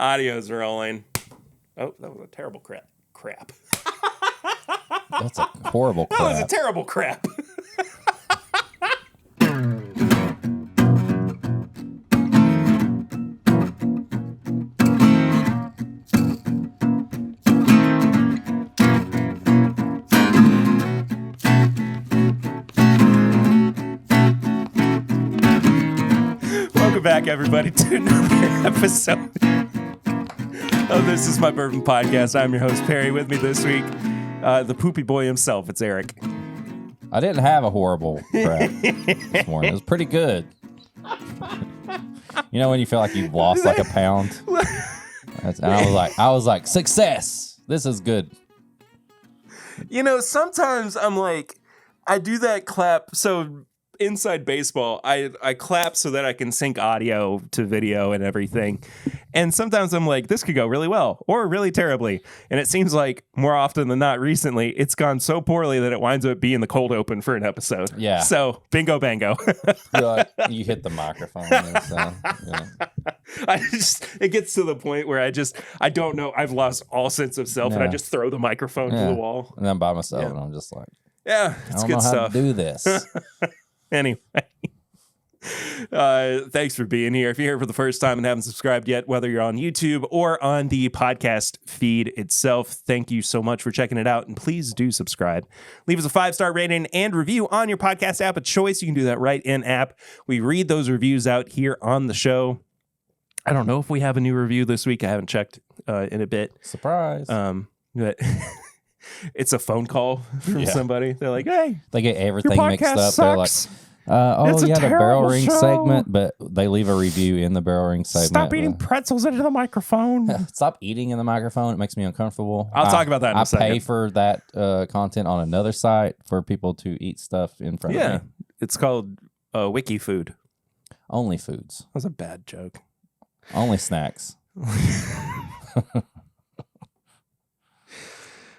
Audio's rolling. Oh, that was a terrible crap. That's a horrible crap. That was a terrible crap. Welcome back, everybody, to another episode of This Is My Bourbon Podcast. I'm your host, Perry. With me this week, the poopy boy himself. It's Eric. I didn't have a horrible crap this morning. It was pretty good. You know when you feel like you've lost like a pound? And I was like, success. This is good. You know, sometimes I'm like, I do that clap. So inside baseball, I clap so that I can sync audio to video and everything. And sometimes I'm like, this could go really well or really terribly. And it seems like more often than not recently, it's gone so poorly that it winds up being the cold open for an episode. Yeah. So bingo bango. You hit the microphone. So, yeah. It gets to the point where I don't know. I've lost all sense of self, and I just throw the microphone to the wall. And I'm by myself, and I'm just like, yeah, it's good stuff. I don't know how to do this. Anyway, thanks for being here. If you're here for the first time and haven't subscribed yet, whether you're on YouTube or on the podcast feed itself, thank you so much for checking it out. And please do subscribe. Leave us a 5-star rating and review on your podcast app of choice. You can do that right in app. We read those reviews out here on the show. I don't know if we have a new review this week. I haven't checked in a bit. Surprise. But it's a phone call from somebody. They're like, hey, they get everything mixed up. Sucks. They're like, the barrel ring segment, but they leave a review in the barrel ring segment. Stop eating pretzels into the microphone. Stop eating in the microphone. It makes me uncomfortable. I'll talk about that in a second. I pay for that content on another site for people to eat stuff in front of me. Yeah, it's called Wiki Food. Only Foods. That was a bad joke. Only snacks.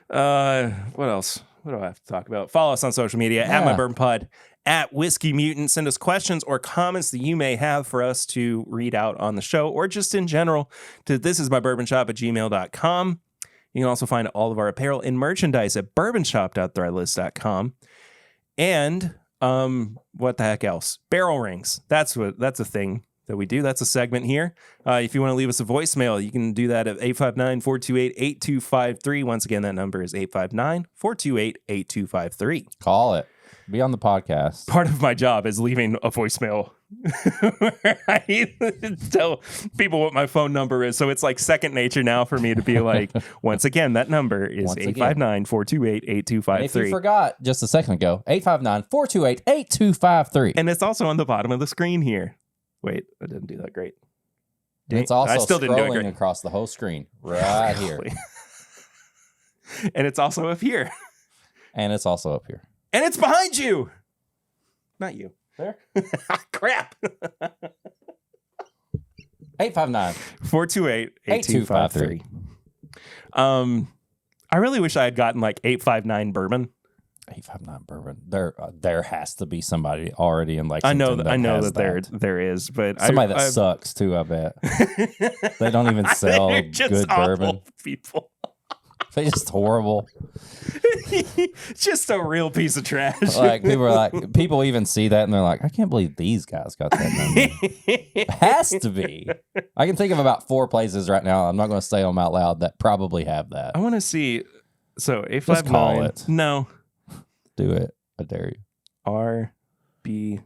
What else? What do I have to talk about? Follow us on social media at My Bourbon Pod, at Whiskey Mutant. Send us questions or comments that you may have for us to read out on the show, or just in general to thisismybourbonshop@gmail.com. You can also find all of our apparel and merchandise at bourbonshop.threadless.com. And what the heck else? Barrel rings. That's a thing that we do. That's a segment here. If you want to leave us a voicemail, you can do that at 859-428-8253. Once again, that number is 859-428-8253. Call it. Be on the podcast. Part of my job is leaving a voicemail where I tell people what my phone number is. So it's like second nature now for me to be like, once again, that number is 859-428-8253. If you forgot just a second ago, 859-428-8253. And it's also on the bottom of the screen here. Wait, I didn't do that great. It's also scrolling across the whole screen right here. And it's also up here. And it's also up here. And it's behind you. Not you. There? Crap. 859-428-8253. I really wish I had gotten like 859 bourbon. 859 bourbon. There has to be somebody already in Lexington. I know that there is, but somebody that sucks too. I bet they don't even sell good bourbon. People, they're just horrible. Just a real piece of trash. Like people even see that and they're like, I can't believe these guys got that number. It has to be. I can think of about 4 places right now. I'm not going to say them out loud that probably have that. I want to see. So 859. Just call it. No. Do it. I dare you. RBON.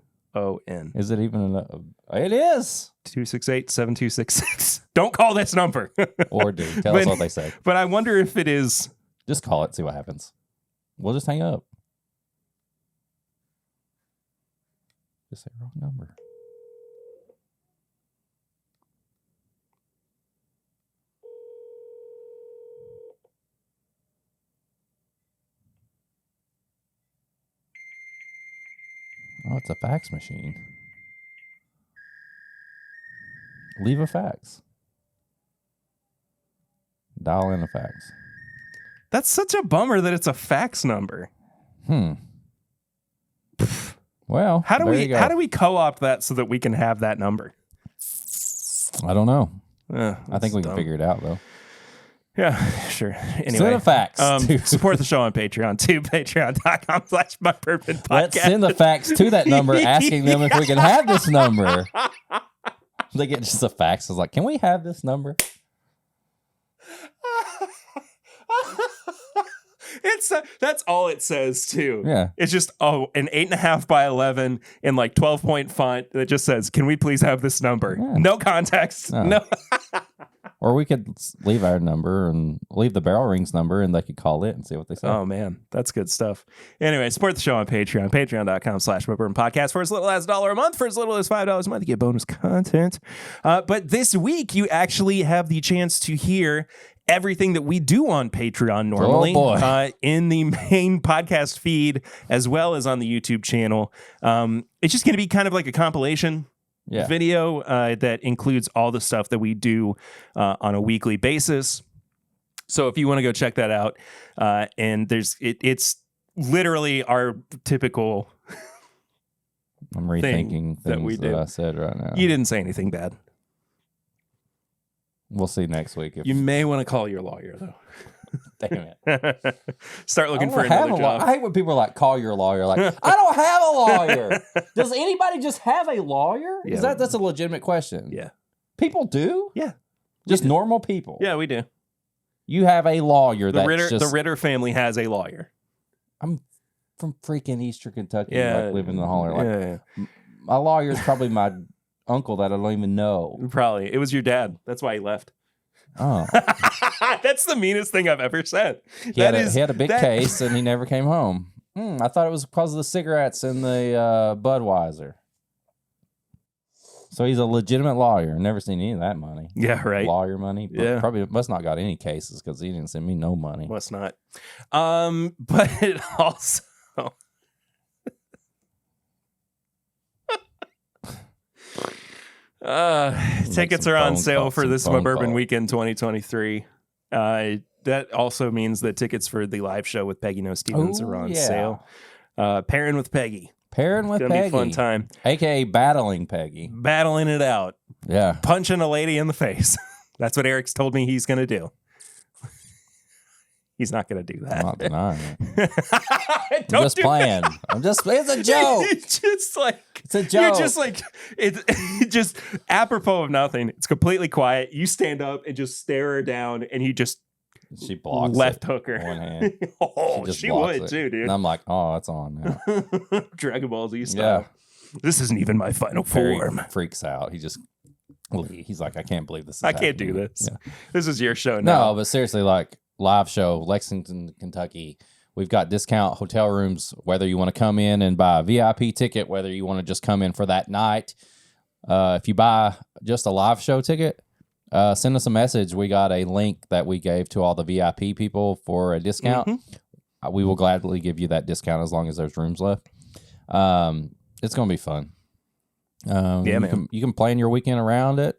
Is it even it is. 268-7266. Don't call this number. Or do. Tell us what they say. But I wonder if it is. Just call it. See what happens. We'll just hang up. Just say wrong number. Oh, it's a fax machine. Leave a fax. Dial in a fax. That's such a bummer that it's a fax number. Well, how do we co-opt that so that we can have that number? I don't know. I think we can figure it out, though. Yeah, sure. Anyway, send the facts. Support the show on Patreon too. Patreon.com/MyBourbonPodcast. Let's send the facts to that number, asking them if we can have this number. They get just the facts. It's like, can we have this number? That's all it says too. Yeah. It's just an 8.5 by 11 in like 12-point font that just says, "Can we please have this number?" Yeah. No context. No. Or we could leave our number and leave the Barrel Rings number, and they could call it and see what they say. Oh man, that's good stuff. Anyway, support the show on Patreon. Patreon.com/MyBourbonPodcast for as little as $1 a month. For as little as $5 a month, you get bonus content. But this week, you actually have the chance to hear everything that we do on Patreon normally in the main podcast feed, as well as on the YouTube channel. It's just going to be kind of like a compilation video that includes all the stuff that we do on a weekly basis. So if you want to go check that out, and it's literally our typical I'm rethinking that we things do. I said right now. You didn't say anything bad. We'll see next week. You may want to call your lawyer, though. Damn it. Start looking for another job. I hate when people are like, call your lawyer. Like, I don't have a lawyer. Does anybody just have a lawyer? Yeah. That's a legitimate question. Yeah. People do? Yeah. Just normal people. Yeah, we do. You have a lawyer The Ritter family has a lawyer. I'm from freaking Eastern Kentucky. Yeah. Like living in the holler. Like, my lawyer is probably my uncle that I don't even know. Probably. It was your dad. That's why he left. Oh. That's the meanest thing I've ever said. He had a big case and he never came home. I thought it was because of the cigarettes and the Budweiser. So he's a legitimate lawyer. Never seen any of that money. Yeah, right. Lawyer money. But Yeah. Probably must not got any cases because he didn't send me no money. Must not. But it also... tickets are on sale for this My Bourbon Weekend 2023. That also means that tickets for the live show with Peggy No Stevens are on sale. Pairing with Peggy. Pairing with It's gonna Peggy. be a fun time. AKA battling Peggy. Battling it out. Yeah. Punching a lady in the face. That's what Eric's told me he's going to do. He's not going to do that. I'm not denying it. I'm Don't just do playing. that. It's a joke. It's just like, It's a joke. you're just like, it's just apropos of nothing. It's completely quiet. You stand up and just stare her down, and you just She blocks left it. hook her. One hand. Oh, just she blocks would it. too, dude. And I'm like, oh, it's on now. Dragon Ball Z style. Yeah. This isn't even my final form. Freaks out. He's like, I can't believe this is I can't do happening. this. Yeah. This is your show now. No, but seriously, like live show, Lexington, Kentucky. We've got discount hotel rooms, whether you want to come in and buy a VIP ticket, whether you want to just come in for that night. If you buy just a live show ticket, send us a message. We got a link that we gave to all the VIP people for a discount. Mm-hmm. We will gladly give you that discount as long as there's rooms left. It's going to be fun. Man. You can plan your weekend around it.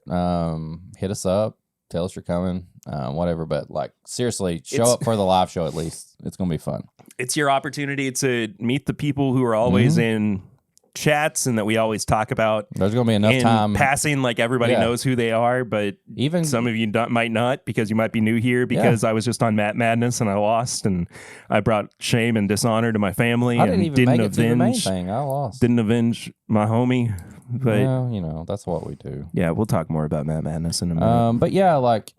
Hit us up. Tell us you're coming. Whatever. But like seriously, show up for the live show at least. It's going to be fun. It's your opportunity to meet the people who are always in chats and that we always talk about. There's going to be enough time. Passing, like everybody knows who they are, but even some of you might not because you might be new here because I was just on Matt Madness and I lost and I brought shame and dishonor to my family. I didn't and even make it to the main thing. I lost. Didn't avenge my homie. But well, that's what we do. Yeah, we'll talk more about Matt Madness in a minute. But yeah, like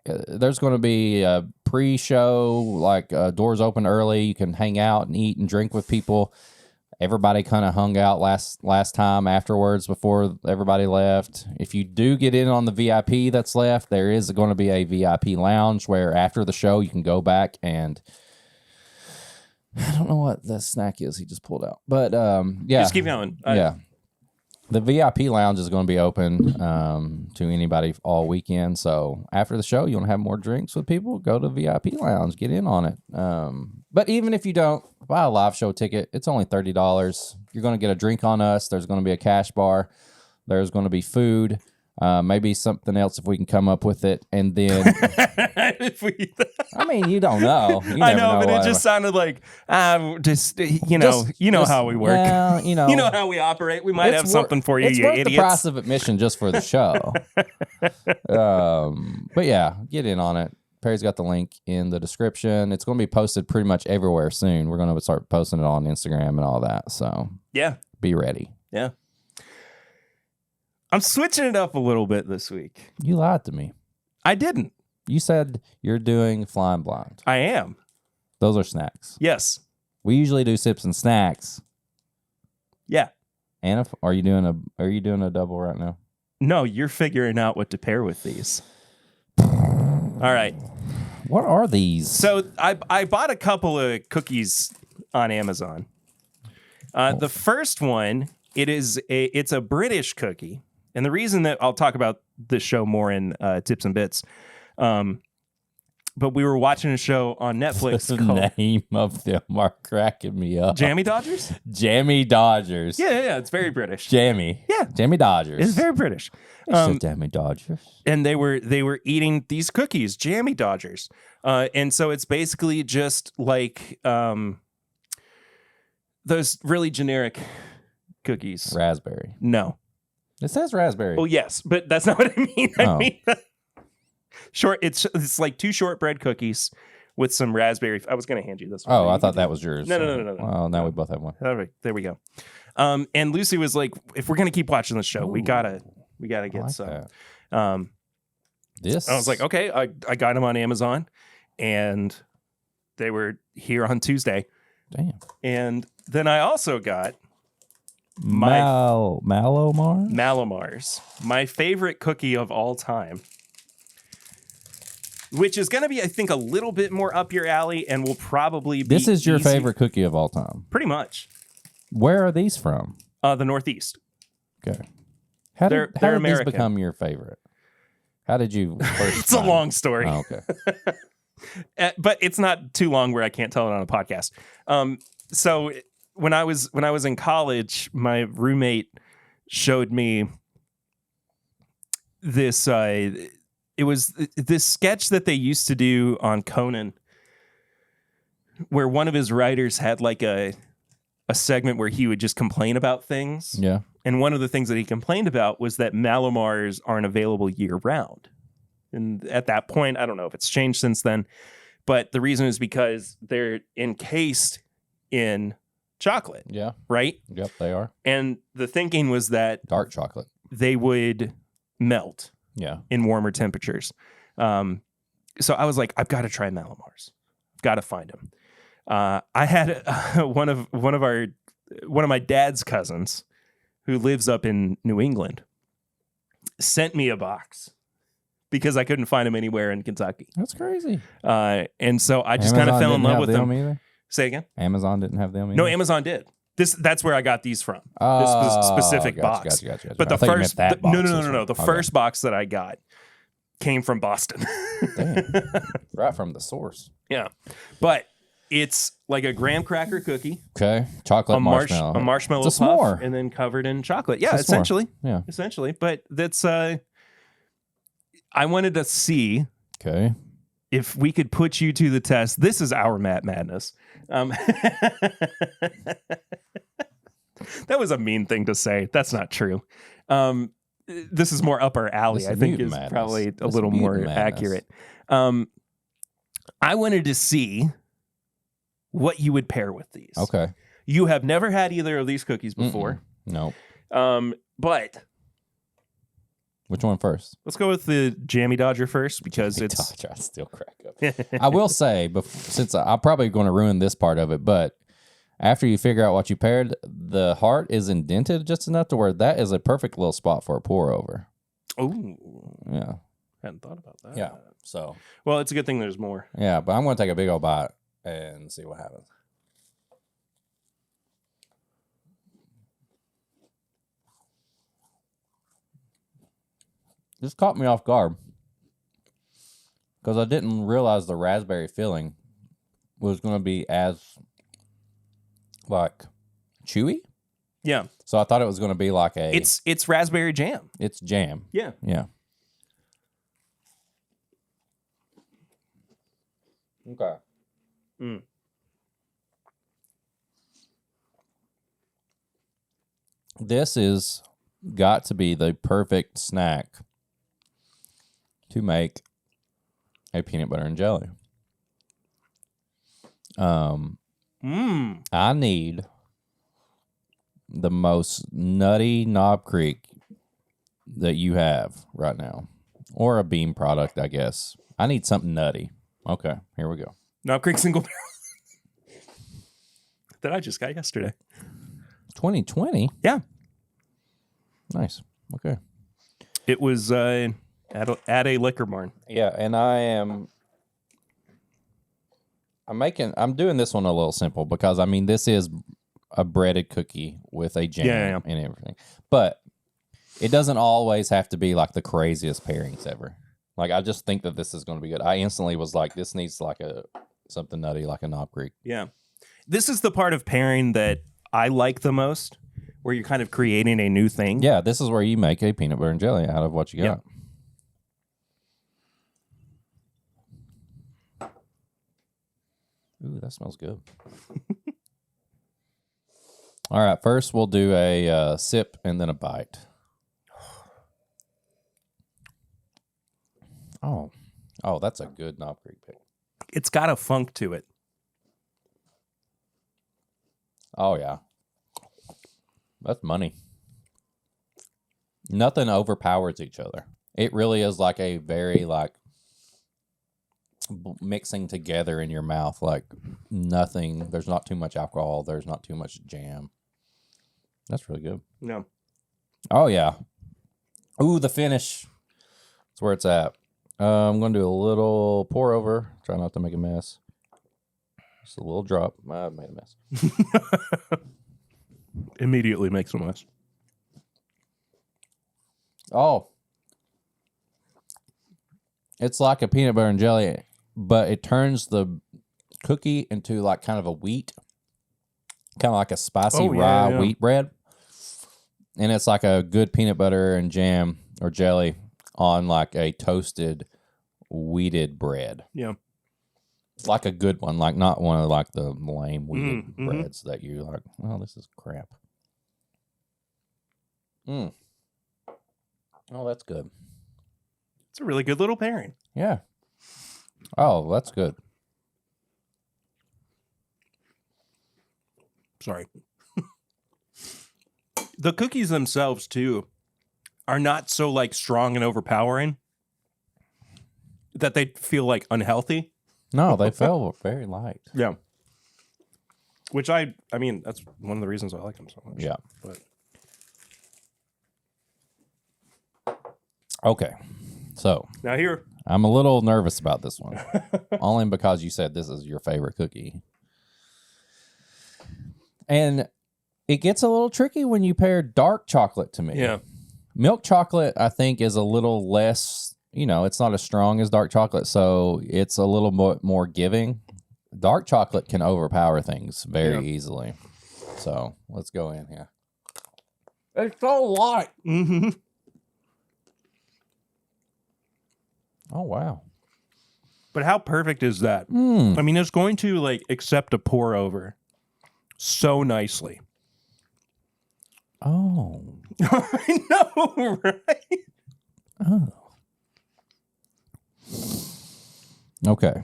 there's going to be a pre-show, like doors open early. You can hang out and eat and drink with people. Everybody kind of hung out last time afterwards before everybody left. If you do get in on the VIP that's left, there is going to be a VIP lounge where after the show you can go back and I don't know what the snack is he just pulled out. But yeah. Just keep going. Yeah. The VIP lounge is going to be open to anybody all weekend. So after the show, you want to have more drinks with people, go to VIP lounge, get in on it. But even if you don't buy a live show ticket, it's only $30. You're going to get a drink on us. There's going to be a cash bar. There's going to be food. Maybe something else if we can come up with it. And then, If we- I mean, you don't know. You I never know, but it what- just sounded like just how we work. Well, You know how we operate. We might have something for you, It's you worth idiots. the price of admission just for the show. But yeah, get in on it. Perry's got the link in the description. It's going to be posted pretty much everywhere soon. We're going to start posting it on Instagram and all that. So Yeah. be ready. Yeah. I'm switching it up a little bit this week. You lied to me. I didn't. You said you're doing Flying Blind. I am. Those are snacks. Yes. We usually do sips and snacks. Yeah. Anna, are you doing a double right now? No, you're figuring out what to pair with these. All right. What are these? So I bought a couple of cookies on Amazon. The first one, it's a British cookie. And the reason that I'll talk about this show more in tips and bits, but we were watching a show on Netflix the called name of them are cracking me up. Jammy Dodgers. Jammy Dodgers. Yeah, it's very British. Jammy. Yeah. Jammy Dodgers. It's very British. Jammy Dodgers. And they were eating these cookies, Jammy Dodgers, and so it's basically just like those really generic cookies. Raspberry. No. It says raspberry. Oh yes, but that's not what I mean. I Oh. mean short. It's like 2 shortbread cookies with some raspberry. I was going to hand you this one. Oh, I thought that was yours. No. Well, now we both have one. All right, there we go. And Lucy was like, "If we're going to keep watching the show, we gotta I get like some." that. This. I was like, okay, I got them on Amazon, and they were here on Tuesday. Damn. And then I also got Malomar? Malomars, my favorite cookie of all time, which is going to be, I think, a little bit more up your alley and will probably be This is your easy- favorite cookie of all time. Pretty much. Where are these from? The Northeast. Okay. How They're did these American. become your favorite? How did you first It's a find long it? story. Oh, okay. But it's not too long where I can't tell it on a podcast. So when I was in college, my roommate showed me this. It was this sketch that they used to do on Conan, where one of his writers had like a segment where he would just complain about things. Yeah. And one of the things that he complained about was that Malomars aren't available year round. And at that point, I don't know if it's changed since then, but the reason is because they're encased in chocolate, Yeah. right? Yep, they are. And the thinking was that Dark chocolate. they would melt Yeah. in warmer temperatures. So I was like, I've got to try Malomars. Got to find them. I had one of my dad's cousins who lives up in New England sent me a box because I couldn't find them anywhere in Kentucky. That's crazy. And so I just kind of fell in love with them. Either? Say again? Amazon didn't have them either? No, Amazon did. That's where I got these from. Oh, This specific box. Gotcha. But I the thought you meant first that box no. The Okay. first box that I got came from Boston. Damn. Right from the source. Yeah. But it's like a graham cracker cookie, Okay. Chocolate marshmallow. a marshmallow It's a puff, s'more. and then covered in chocolate. Yeah, It's a s'more. essentially. Yeah. Essentially. But that's I wanted to see Okay. if we could put you to the test. This is our Matt Madness. That was a mean thing to say. That's not true. This is more up our alley. This I is think mutant is madness. probably a This is little more mutant madness. accurate. I wanted to see what you would pair with these. Okay. You have never had either of these cookies before. Nope. But Which one first? let's go with the Jammy Dodger first because it's Dodger, I still crack up. I will say, since I'm probably going to ruin this part of it, but after you figure out what you paired, the heart is indented just enough to where that is a perfect little spot for a pour over. oh, Yeah. hadn't thought about that. Yeah. So, Well, it's a good thing there's more. yeah, but I'm going to take a big old bite and see what happens. This caught me off guard because I didn't realize the raspberry filling was going to be as like chewy. Yeah. So I thought it was going to be like a... It's raspberry jam. It's jam. Yeah. Yeah. Okay. Mm. This is got to be the perfect snack to make a peanut butter and jelly. I need the most nutty Knob Creek that you have right now, or a bean product, I guess. I need something nutty. Okay, here we go. Knob Creek single barrel that I just got yesterday. 2020? Yeah. Nice. Okay. It was at a liquor barn. Yeah, and I'm doing this one a little simple because, I mean, this is a breaded cookie with a jam and everything. But it doesn't always have to be like the craziest pairings ever. Like, I just think that this is going to be good. I instantly was like, this needs like something nutty, like a Knob Creek. Yeah. This is the part of pairing that I like the most, where you're kind of creating a new thing. Yeah, this is where you make a peanut butter and jelly out of what you got. Yeah. Ooh, that smells good. All right, first we'll do a sip and then a bite. Oh, that's a good Knob Creek pick. It's got a funk to it. Oh, yeah. That's money. Nothing overpowers each other. It really is like a very, like, mixing together in your mouth. Like, nothing. There's not too much alcohol. There's not too much jam. That's really good. No. Oh, yeah. Ooh, the finish. That's where it's at. I'm going to do a little pour over. Try not to make a mess. Just a little drop. I made a mess. Immediately makes a mess. Oh. It's like a peanut butter and jelly, but it turns the cookie into like kind of a wheat. Kind of like a spicy rye wheat bread. And it's like a good peanut butter and jam or jelly on like a toasted wheated bread. Yeah. Like a good one, like not one of like the lame wheated breads that you like, oh, this is crap. Oh, that's good. It's a really good little pairing. Yeah. Oh, that's good. Sorry. The cookies themselves, too, are not so like strong and overpowering that they feel like unhealthy. No, they feel very light. Yeah. Which I mean, that's one of the reasons I like them so much. Yeah. But okay. So now here, I'm a little nervous about this one. Only because you said this is your favorite cookie. And it gets a little tricky when you pair dark chocolate to me. Yeah. Milk chocolate, I think, is a little less, it's not as strong as dark chocolate, so it's a little more giving. Dark chocolate can overpower things very easily. So let's go in here. It's so light. Mm-hmm. Oh, wow. But how perfect is that? Mm. I mean, it's going to like accept a pour over so nicely. Oh. I know, right? Oh. Okay.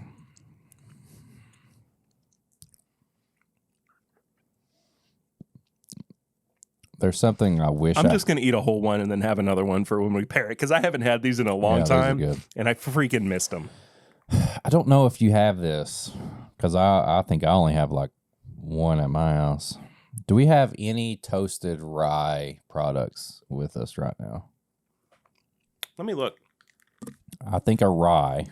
There's something I wish I'm just going to eat a whole one and then have another one for when we pair it, because I haven't had these in a long time, those are good. and I freaking missed them. I don't know if you have this, because I think I only have like one at my house. Do we have any toasted rye products with us right now? Let me look. I think a rye,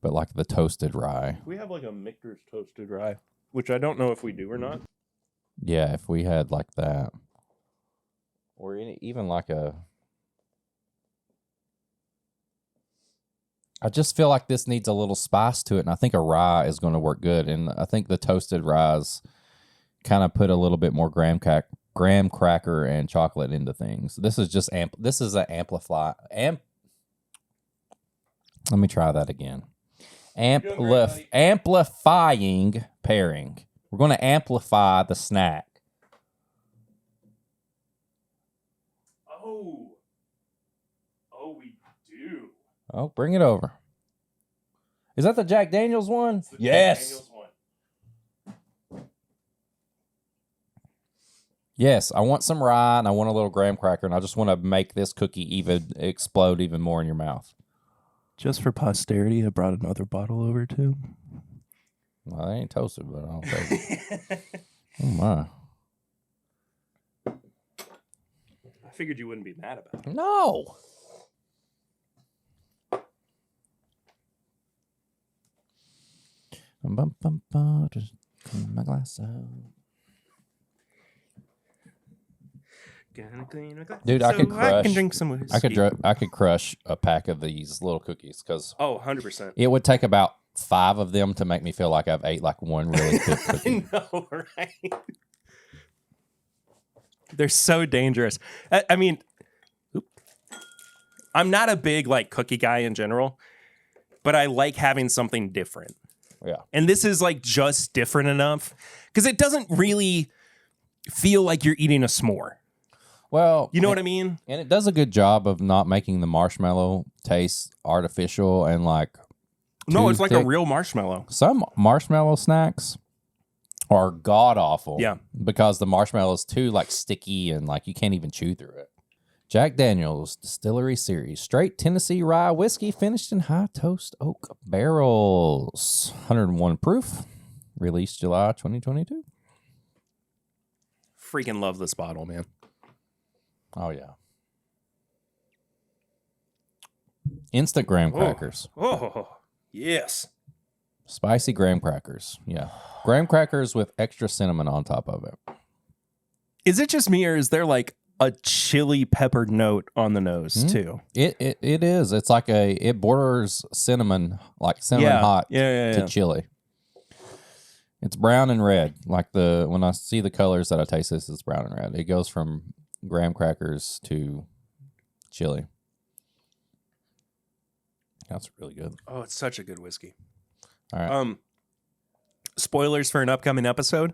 but like the toasted rye. We have like a Michter's toasted rye, which I don't know if we do or not. Yeah, if we had like that. Or even like a... I just feel like this needs a little spice to it, and I think a rye is going to work good. And I think the toasted ryes kind of put a little bit more graham cracker and chocolate into things. This is just this is an amplify. Let me try that again. Amplifying pairing. We're going to amplify the snack. Oh, we do. Oh, bring it over. Is that the Jack Daniels one? Yes. Jack Daniels one. Yes, I want some rye and I want a little graham cracker, and I just want to make this cookie even explode even more in your mouth. Just for posterity, I brought another bottle over too. Well, they ain't toasted, but I'll take it. Oh my! I figured you wouldn't be mad about it. No. Just clean my glass out. Dude, I could crush. I can drink some whiskey. I could crush a pack of these little cookies because 100%. it would take about 5 of them to make me feel like I've ate like one really good cookie. I know, right? They're so dangerous. I mean, I'm not a big like cookie guy in general, but I like having something different. Yeah. And this is like just different enough because it doesn't really feel like you're eating a s'more. Well, you know what I mean? And it does a good job of not making the marshmallow taste artificial and like no, it's like thick. a real marshmallow. Some marshmallow snacks are god awful. Yeah. Because the marshmallow is too like sticky and like you can't even chew through it. Jack Daniel's Distillery Series, straight Tennessee rye whiskey finished in high toast oak barrels. 101 proof. Released July 2022. Freaking love this bottle, man. Oh, yeah. Instant graham crackers. Oh, yes. Spicy graham crackers. Yeah. Graham crackers with extra cinnamon on top of it. Is it just me or is there like a chili pepper note on the nose too? It is. It's like it borders cinnamon, like cinnamon hot to chili. It's brown and red. Like when I see the colors that I taste this, it's brown and red. It goes from graham crackers to chili. That's really good. Oh, it's such a good whiskey. All right. Spoilers for an upcoming episode.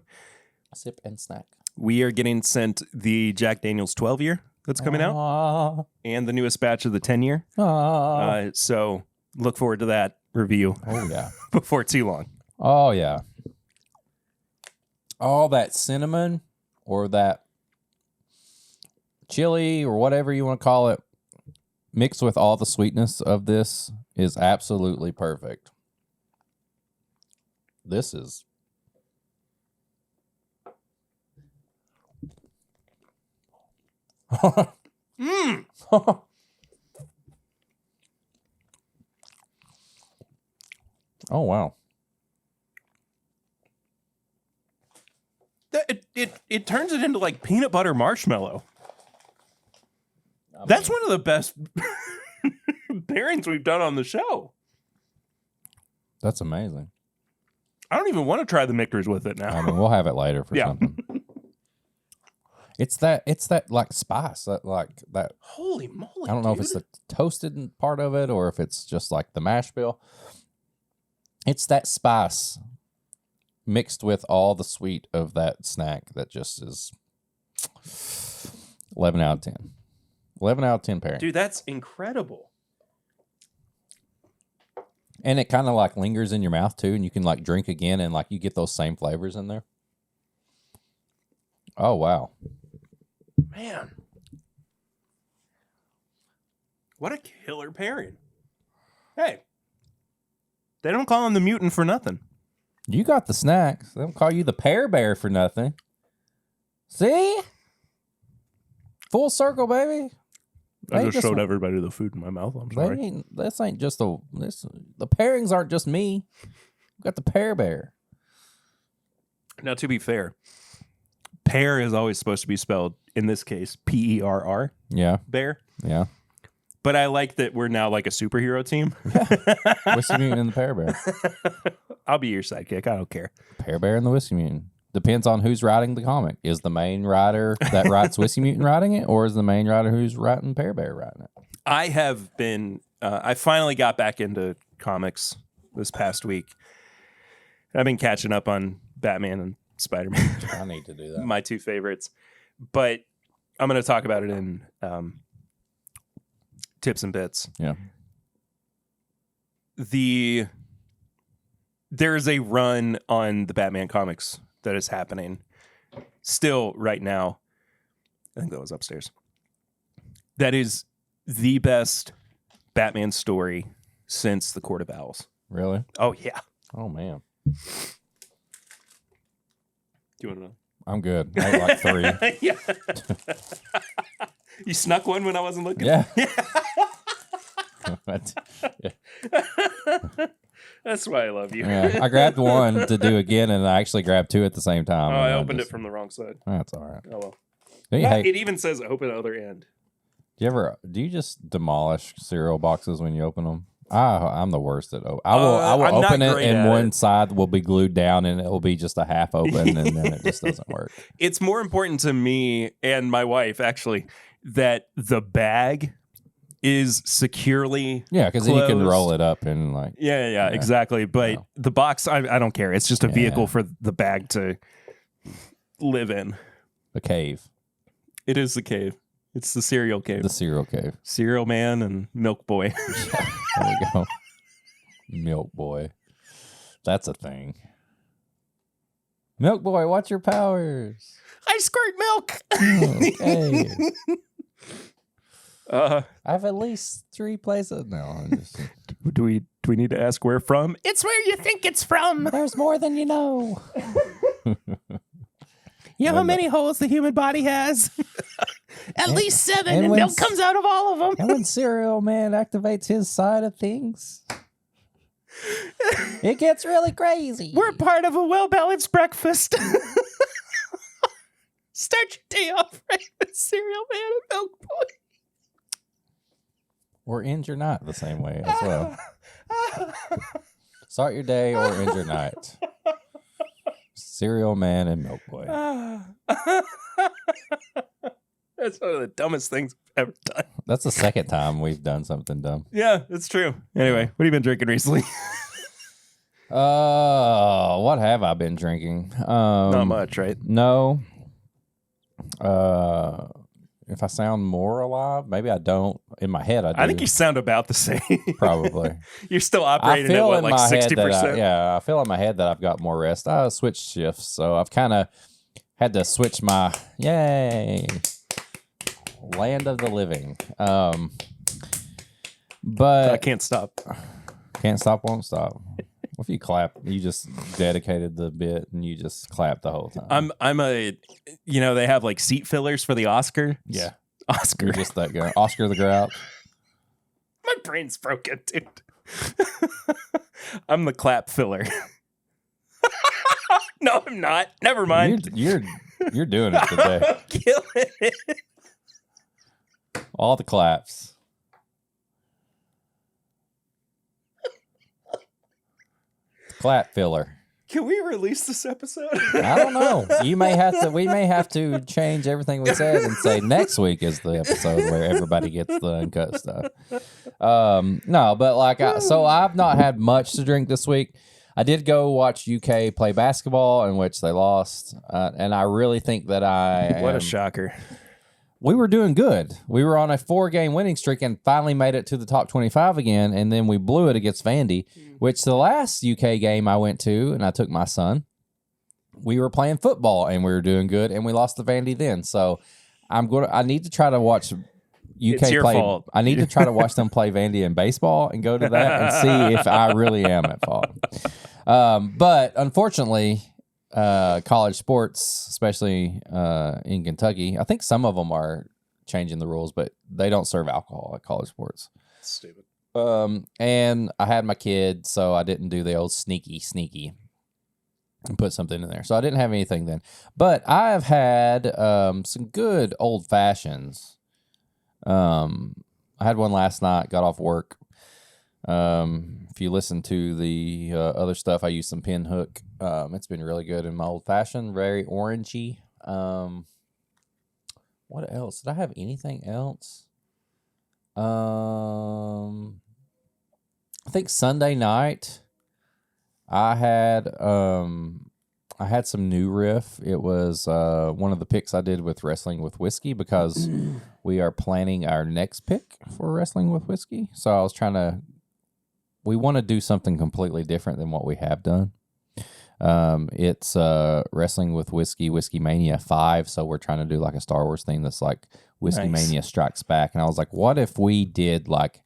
Sip and snack. We are getting sent the Jack Daniel's 12 year that's coming out and the newest batch of the 10 year. So look forward to that review. Oh, yeah. Before too long. Oh, yeah. All that cinnamon or that chili or whatever you want to call it mixed with all the sweetness of this is absolutely perfect. This is Oh, wow. It turns it into like peanut butter marshmallow. That's one of the best pairings we've done on the show. That's amazing. I don't even want to try the mixers with it now. I mean, we'll have it later for something. It's that like spice that. Holy moly! I don't know if it's the toasted part of it or if it's just like the mash bill. It's that spice mixed with all the sweet of that snack that just is 11 out of 10. 11 out of 10 pairing. Dude, that's incredible. And it kind of like lingers in your mouth too, and you can like drink again and like you get those same flavors in there. Oh, wow. Man. What a killer pairing. Hey. They don't call him the mutant for nothing. You got the snacks. They don't call you the pear bear for nothing. See? Full circle, baby. I just showed everybody the food in my mouth. I'm sorry. This ain't just the pairings aren't just me. We got the pear bear. Now, to be fair, pear is always supposed to be spelled, in this case, P-E-R-R. Yeah. Bear. Yeah. But I like that we're now like a superhero team. Whiskey Mutant and the Pear Bear. I'll be your sidekick. I don't care. Pear Bear and the Whiskey Mutant. depends on who's writing the comic. Is the main writer that writes Whiskey Mutant writing it, or is the main writer who's writing Pear Bear writing it? I have been. I finally got back into comics this past week. I've been catching up on Batman and Spider-Man. I need to do that. My two favorites, but I'm going to talk about it in tips and bits. Yeah. There is a run on the Batman comics that is happening still right now. I think that was upstairs. That is the best Batman story since The Court of Owls. Really? Oh, yeah. Oh, man. Do you want to know? I'm good. I ate like 3. Yeah. You snuck one when I wasn't looking? Yeah. That's why I love you. Yeah. I grabbed one to do again, and I actually grabbed 2 at the same time. Oh, I opened it from the wrong side. That's all right. Oh, well. Hey, It even says open other end. do you just demolish cereal boxes when you open them? I'm the worst at open. I will I'm open not it, great and at one it. side will be glued down, and it will be just a half open, and then it just doesn't work. It's more important to me and my wife, actually, that the bag is securely Yeah, because then you can closed. roll it up and like. Yeah, exactly. But Yeah. the box, I don't care. It's just a vehicle Yeah. for the bag to live in. The cave. It is the cave. It's the cereal cave. The cereal cave. Cereal Man and Milk Boy. There we go. Milk Boy. That's a thing. Milk Boy, what's your powers? I squirt milk. Okay. Uh, I have at least 3 places. No, I'm just, do we need to ask where from? It's where you think it's from. there's more than you know. You know how many holes the human body has? At least 7, and and when milk comes out of all of them. And when Cereal Man activates his side of things, it gets really crazy. We're part of a well-balanced breakfast. Start your day off right with Cereal Man and Milk Boy. Or end your night the same way as well. Start your day or end your night. Cereal Man and Milk Boy. That's one of the dumbest things I've ever done. That's the second time we've done something dumb. Yeah, that's true. Anyway, what have you been drinking recently? What have I been drinking? Not much, right? No. If I sound more alive, maybe I don't. In my head, I do. I think you sound about the same. Probably. You're still I operating at feel what, in like my head 60%? that I feel in my head that I've got more rest. I switched shifts, so I've kind of had to switch my land of the living. But I can't stop. can't stop, won't stop. What if you clap? You just dedicated the bit and you just clap the whole time. They have like seat fillers for the Oscar. Yeah. Oscar. You're just that guy. Oscar the Grouch. My brain's broken, dude. I'm the clap filler. No, I'm not. Never mind. You're doing it today. I'm killing it. All the claps. Clap filler. Can we release this episode? I don't know. We may have to change everything we said and say next week is the episode where everybody gets the uncut stuff. No, but so I've not had much to drink this week. I did go watch UK play basketball, in which they lost, and I really think that What a shocker. we were doing good. We were on a 4-game winning streak and finally made it to the top 25 again, and then we blew it against Vandy, which the last UK game I went to, and I took my son, we were playing football, and we were doing good, and we lost to Vandy then. So I need to try to watch UK It's your play. fault. I need to try to watch them play Vandy in baseball and go to that and see if I really am at fault. But unfortunately, college sports, especially in Kentucky, I think some of them are changing the rules, but they don't serve alcohol at college sports. Stupid. And I had my kid, so I didn't do the old sneaky and put something in there. So I didn't have anything then. But I have had some good old fashions. I had one last night, got off work. If you listen to the other stuff, I use some Pinhook. It's been really good in my old fashioned, very orangey. What else? Did I have anything else? I think Sunday night I had some new riff. It was one of the picks I did with Wrestling with Whiskey because we are planning our next pick for Wrestling with Whiskey. So I was we want to do something completely different than what we have done. It's Wrestling with Whiskey Mania 5. So we're trying to do like a Star Wars theme that's like Whiskey Mania Strikes Back. And I was like, what if we did like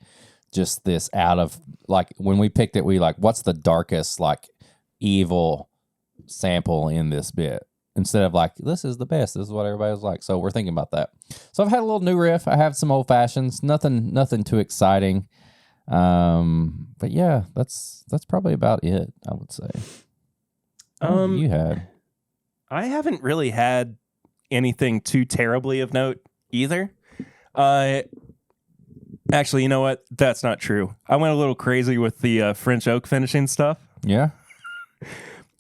just this out of like when we picked it, we like, what's the darkest like evil sample in this bit? Instead of like, this is the best, this is what everybody was like. So we're thinking about that. So I've had a little new riff. I have some old fashions, nothing too exciting. But yeah, that's probably about it, I would say. You had? I haven't really had anything too terribly of note either. Actually, you know what? That's not true. I went a little crazy with the French oak finishing stuff. Yeah.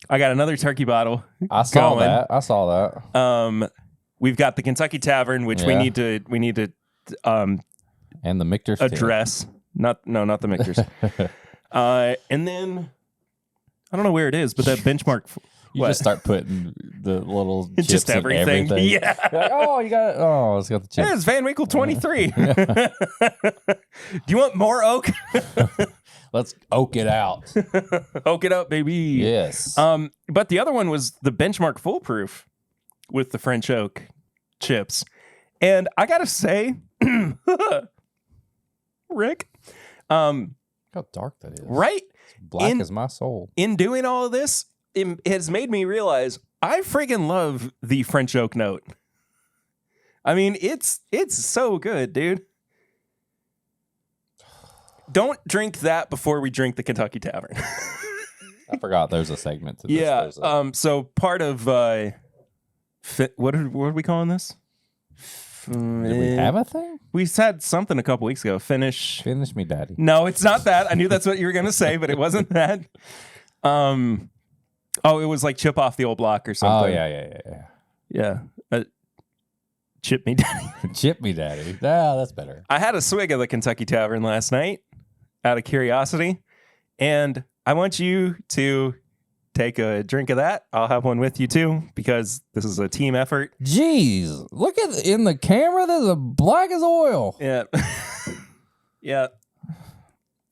I got another turkey bottle. I saw that. We've got the Kentucky Tavern, which we need to and the Michter's address. Not the Michter's. And then I don't know where it is, but that benchmark. You just start putting the little chips just everything. Yeah. Like, oh, you got it. Oh, it's got the chips. Yeah, it's Van Winkle 23. Do you want more oak? Let's oak it out. Oak it up, baby. Yes. But the other one was the Benchmark Foolproof with the French oak chips. And I gotta say, Rick, how dark that is. Right? It's black as my soul. In doing all of this, it has made me realize I freaking love the French oak note. I mean, it's so good, dude. Don't drink that before we drink the Kentucky Tavern. I forgot there's a segment to this. Yeah. So part of what are we calling this? Did we have a thing? We said something a couple weeks ago. Finish me, daddy. No, it's not that. I knew that's what you were gonna say, but it wasn't that. It was like chip off the old block or something. Oh yeah. Chip me, daddy. Chip me, daddy. Yeah, that's better. I had a swig of the Kentucky Tavern last night out of curiosity, and I want you to take a drink of that. I'll have one with you too, because this is a team effort. Jeez, look at in the camera. There's a black as oil. Yeah. Yeah.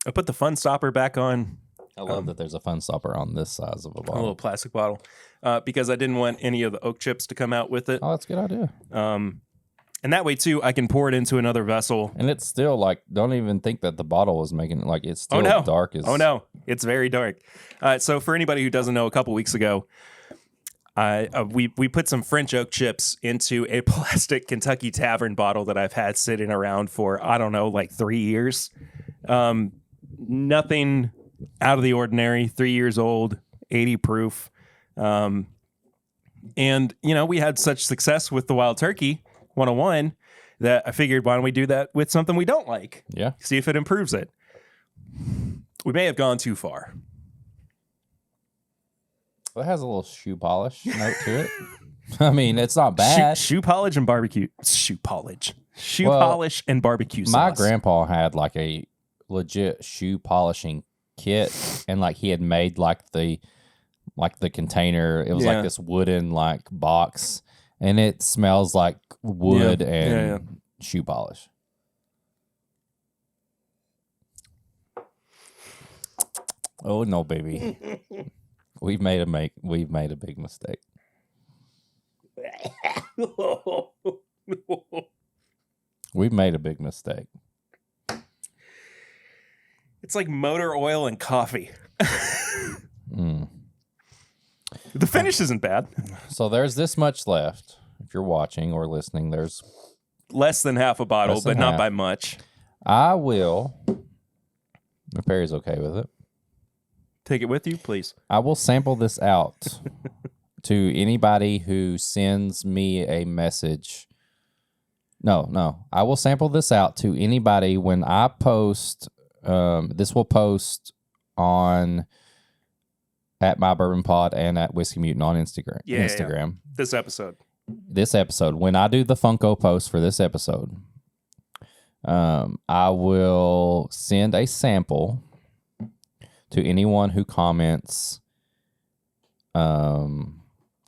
I put the fun stopper back on. I love that there's a fun stopper on this size of a bottle. A little plastic bottle. Because I didn't want any of the oak chips to come out with it. Oh, that's a good idea. And that way too, I can pour it into another vessel. And it's still like, don't even think that the bottle is making it like it's still dark. Oh no, it's very dark. So for anybody who doesn't know, a couple weeks ago, we put some French oak chips into a plastic Kentucky Tavern bottle that I've had sitting around for, I don't know, like 3 years. Nothing out of the ordinary, 3 years old, 80 proof. And, we had such success with the Wild Turkey 101 that I figured, why don't we do that with something we don't like? Yeah. See if it improves it. We may have gone too far. Well, it has a little shoe polish note to it. I mean, it's not bad. Shoe polish and barbecue. Shoe polish and barbecue sauce. My grandpa had like a legit shoe polishing kit, and like he had made like the container. It was like this wooden like box, and it smells like wood and shoe polish. Oh no, baby. We've made a big mistake. We've made a big mistake. It's like motor oil and coffee. The finish isn't bad. So there's this much left. If you're watching or listening, there's less than half a bottle, but not by much. I will, if Perry's okay with it, take it with you, please. I will sample this out to anybody who sends me a message. No. I will sample this out to anybody when I post This will post on at My Bourbon Pod and at Whiskey Mutant on Instagram. Yeah. This episode. When I do the Funko post for this episode, I will send a sample to anyone who comments,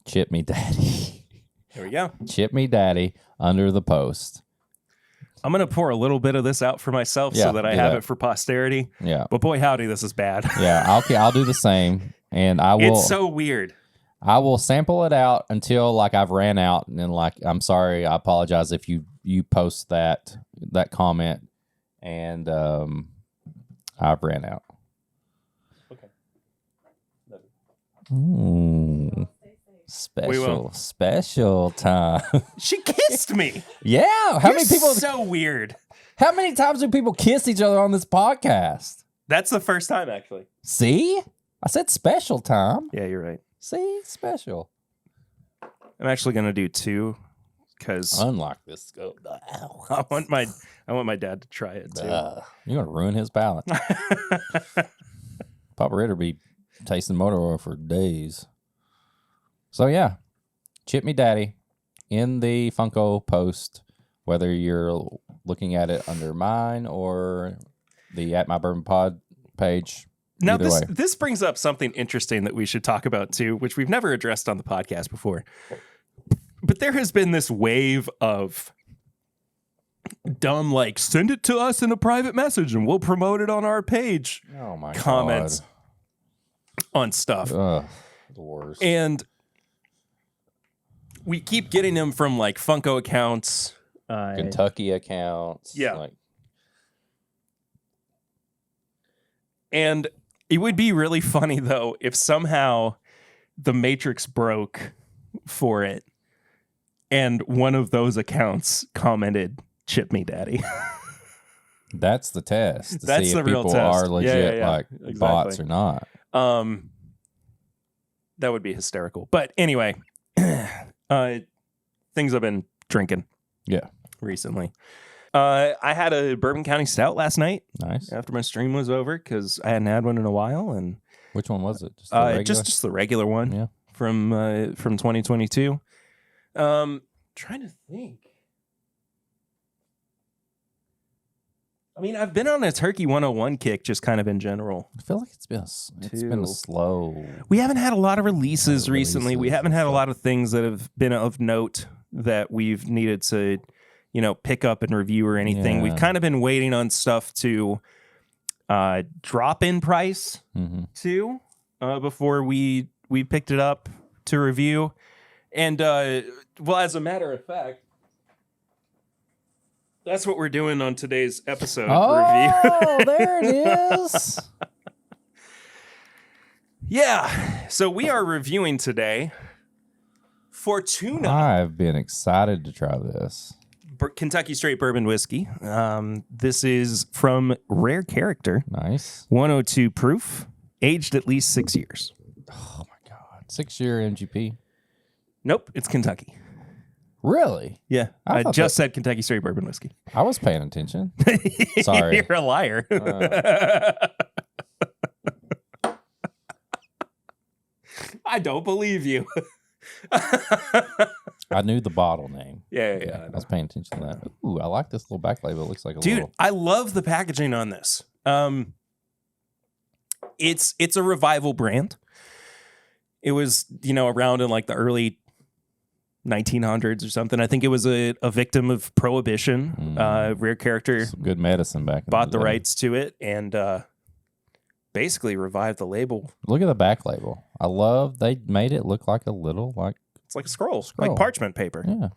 Chip Me Daddy. There we go. Chip Me Daddy under the post. I'm going to pour a little bit of this out for myself so that I have it for posterity. Yeah. But boy, howdy, this is bad. Yeah, I'll do the same. And I will. It's so weird. I will sample it out until like I've ran out, and then like I'm sorry, I apologize if you post that comment, and I've ran out. Okay. Ooh, special time. She kissed me. Yeah, how many people? So weird. How many times do people kiss each other on this podcast? That's the first time, actually. See, I said special time. Yeah, you're right. See, special. I'm actually gonna do 2 because unlock this. I want my dad to try it too. You're gonna ruin his palate. Papa Ritter be tasting motor oil for days. So yeah, Chip Me Daddy in the Funko post, whether you're looking at it under mine or the at My Bourbon Pod page. Now, this brings up something interesting that we should talk about, too, which we've never addressed on the podcast before. But there has been this wave of dumb, like, send it to us in a private message and we'll promote it on our page. Oh, my comments God. On stuff. Ugh, the worst. And we keep getting them from, like, Funko accounts. Kentucky accounts. Yeah. Like. And it would be really funny, though, if somehow the Matrix broke for it and one of those accounts commented, Chip Me Daddy. That's the test. That's see the if real people test. are legit, Yeah, like bots or not. That would be hysterical. But anyway, things I've been drinking. Yeah. Recently. I had a Bourbon County Stout last night. Nice. After my stream was over because I hadn't had one in a while. And which one was it? Just the regular? Just the regular one. Yeah. From 2022. Trying to think. I mean, I've been on a Turkey 101 kick, just kind of in general. I feel like it's been a slow. We haven't had a lot of releases recently. We haven't had a lot of things that have been of note that we've needed to, pick up and review or anything. Yeah. We've kind of been waiting on stuff to drop in price too before we picked it up to review. And as a matter of fact, that's what we're doing on today's episode review. Oh, there it is. Yeah. So we are reviewing today Fortuna. I've been excited to try this. Kentucky Straight Bourbon Whiskey. This is from Rare Character. Nice. 102 proof, aged at least 6 years. Oh, my God. 6-year MGP. Nope, it's Kentucky. Really? Yeah. I just said Kentucky Straight Bourbon Whiskey. I was paying attention. Sorry. You're a liar. I don't believe you. I knew the bottle name. Yeah. I was paying attention to that. Ooh, I like this little back label. It looks like a Dude, little... I love the packaging on this. It's a revival brand. It was, around in like the early 1900s or something. I think it was a victim of Prohibition. Rare Character. Some good medicine back in bought the rights to it and basically revived the label. Look at the back label. I love they made it look like a little like it's like a scroll, like parchment paper. Yeah.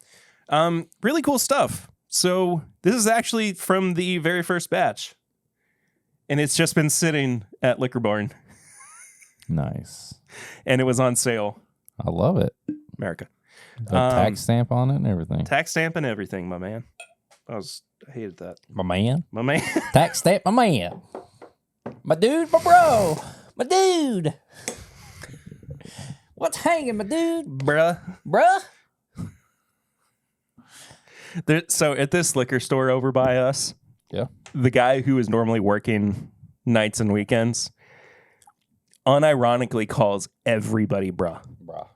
Really cool stuff. So this is actually from the very first batch. And it's just been sitting at Liquor Barn. Nice. And it was on sale. I love it. America. The tax stamp on it and everything. Tax stamp and everything, my man. I hated that. My man. My man. Tax stamp, my man. My dude, my bro. My dude. What's hanging, my dude? Bruh. So at this liquor store over by us, yeah, the guy who is normally working nights and weekends unironically calls everybody bruh. Bruh.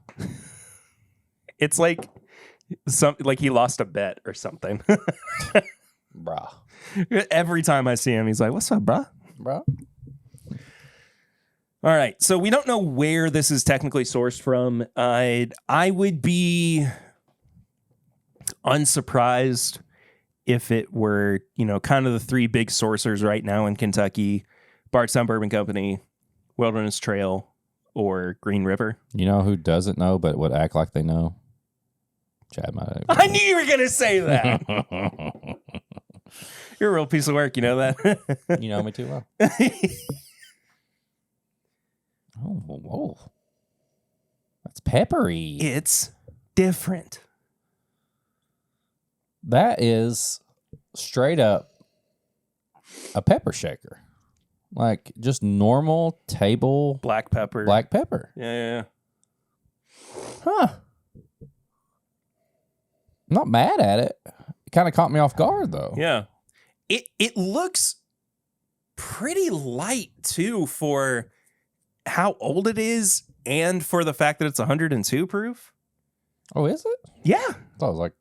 It's like he lost a bet or something. Bruh. Every time I see him, he's like, "What's up, bruh?" Bruh. All right, so we don't know where this is technically sourced from. I would be unsurprised if it were, kind of the three big sourcers right now in Kentucky: Bardstown Bourbon Company, Wilderness Trail, or Green River. You know who doesn't know but would act like they know? Chad might. I knew you were going to say that. You're a real piece of work, you know that? You know me too well. Oh. That's peppery. It's different. That is straight up a pepper shaker. Like just normal table Black pepper. black pepper. Yeah. Huh. I'm not mad at it. It kind of caught me off guard though. Yeah. It looks pretty light too for how old it is and for the fact that it's 102 proof. Oh, is it? Yeah. I thought it was like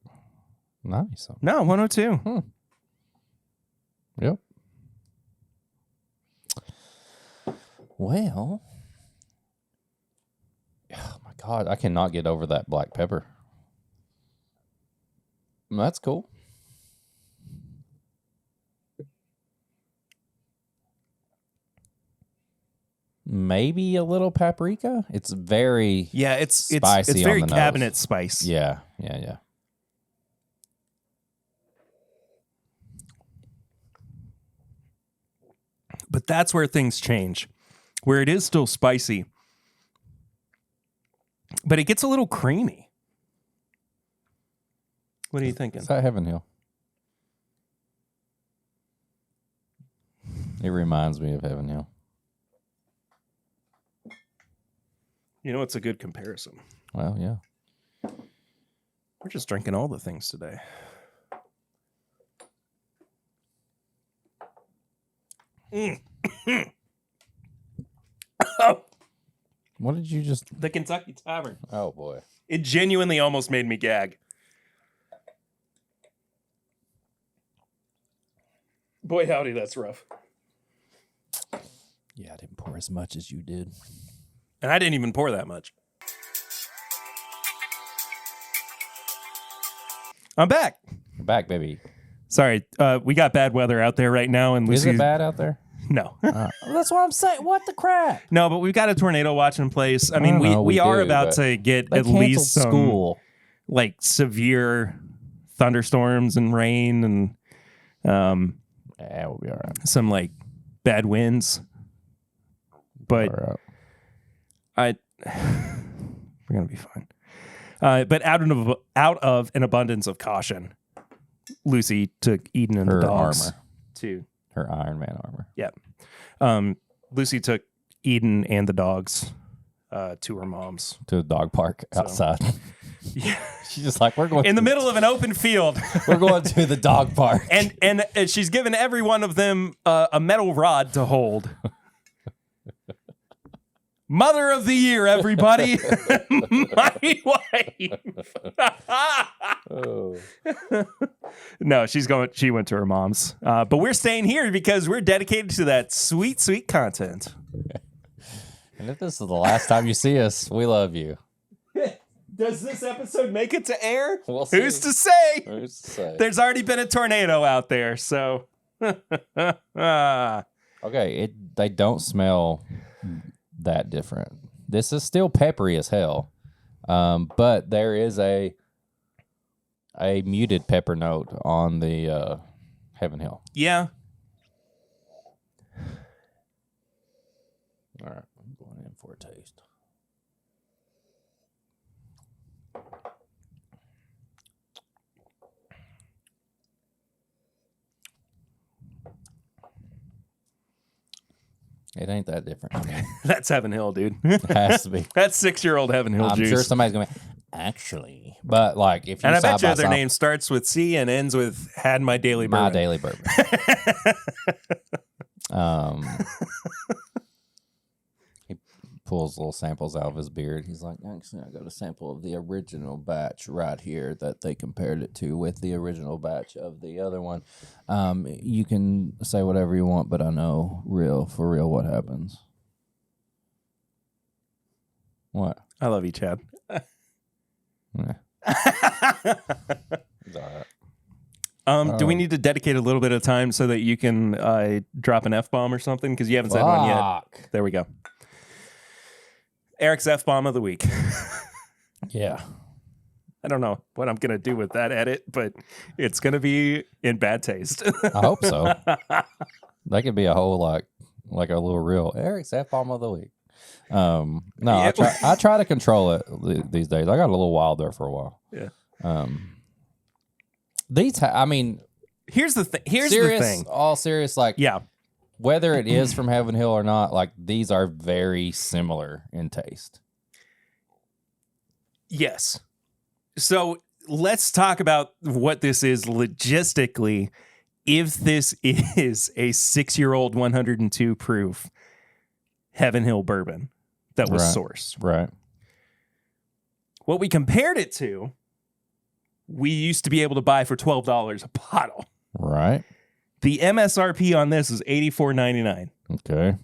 90 something. No, 102. Yep. Well, oh my God, I cannot get over that black pepper. That's cool. Maybe a little paprika. It's very It's spicy. It's very on the cabinet nose. spice. Yeah. But that's where things change, where it is still spicy, but it gets a little creamy. What are you thinking? Is that Heaven Hill? It reminds me of Heaven Hill. It's a good comparison. Well, yeah. We're just drinking all the things today. What did you just... The Kentucky Tavern. Oh, boy. It genuinely almost made me gag. Boy, howdy, that's rough. Yeah, I didn't pour as much as you did. And I didn't even pour that much. I'm back. You're back, baby. Sorry, we got bad weather out there right now, and Is Lucy's... it bad out there? No. That's what I'm saying. What the crap? No, but we've got a tornado watch in place. I mean, know, we we are do, about but to get They at least some school. like severe thunderstorms and rain and Yeah, we'll be all right. some like bad winds. But All right. we're gonna be fine. But out of an abundance of caution, Lucy took Eden and Her the dogs armor. to Her Iron Man armor. yeah. Lucy took Eden and the dogs to her mom's. To the dog park outside. Yeah. She's just like, we're going In the middle of an open field. We're going to the dog park. and she's given every one of them a metal rod to hold. Mother of the year, everybody. My wife. Oh. No, she went to her mom's. But we're staying here because we're dedicated to that sweet, sweet content. And if this is the last time you see us, we love you. Does this episode make it to air? We'll see. Who's to say? Who's to say? There's already been a tornado out there, so. Okay, they don't smell that different. This is still peppery as hell, but there is a muted pepper note on the Heaven Hill. Yeah. All right, I'm going in for a taste. It ain't that different. That's Heaven Hill, dude. It has to be. That's 6-year-old Heaven Hill I'm juice. sure somebody's going to be, actually. But like if you And I bet side by you their side- name starts with C and ends with "Had my daily bourbon." My daily bourbon. He pulls little samples out of his beard. He's like, actually, I got a sample of the original batch right here that they compared it to with the original batch of the other one. You can say whatever you want, but I know for real what happens. What? I love you, Chad. Yeah. It's all right. Do we need to dedicate a little bit of time so that you can drop an F-bomb or something? Because you haven't said one yet. There we go. Eric's F-bomb of the week. Yeah. I don't know what I'm going to do with that edit, but it's going to be in bad taste. I hope so. That could be a whole like a little reel. Eric's F-bomb of the week. No, I try to control it these days. I got a little wild there for a while. Yeah. I mean, here's the thing. The thing. All serious, like, yeah, whether it is from Heaven Hill or not, like these are very similar in taste. Yes. So let's talk about what this is logistically. If this is a 6-year-old 102 proof Heaven Hill bourbon that was sourced. Right. What we compared it to, we used to be able to buy for $12 a bottle. Right. The MSRP on this is $84.99. Okay.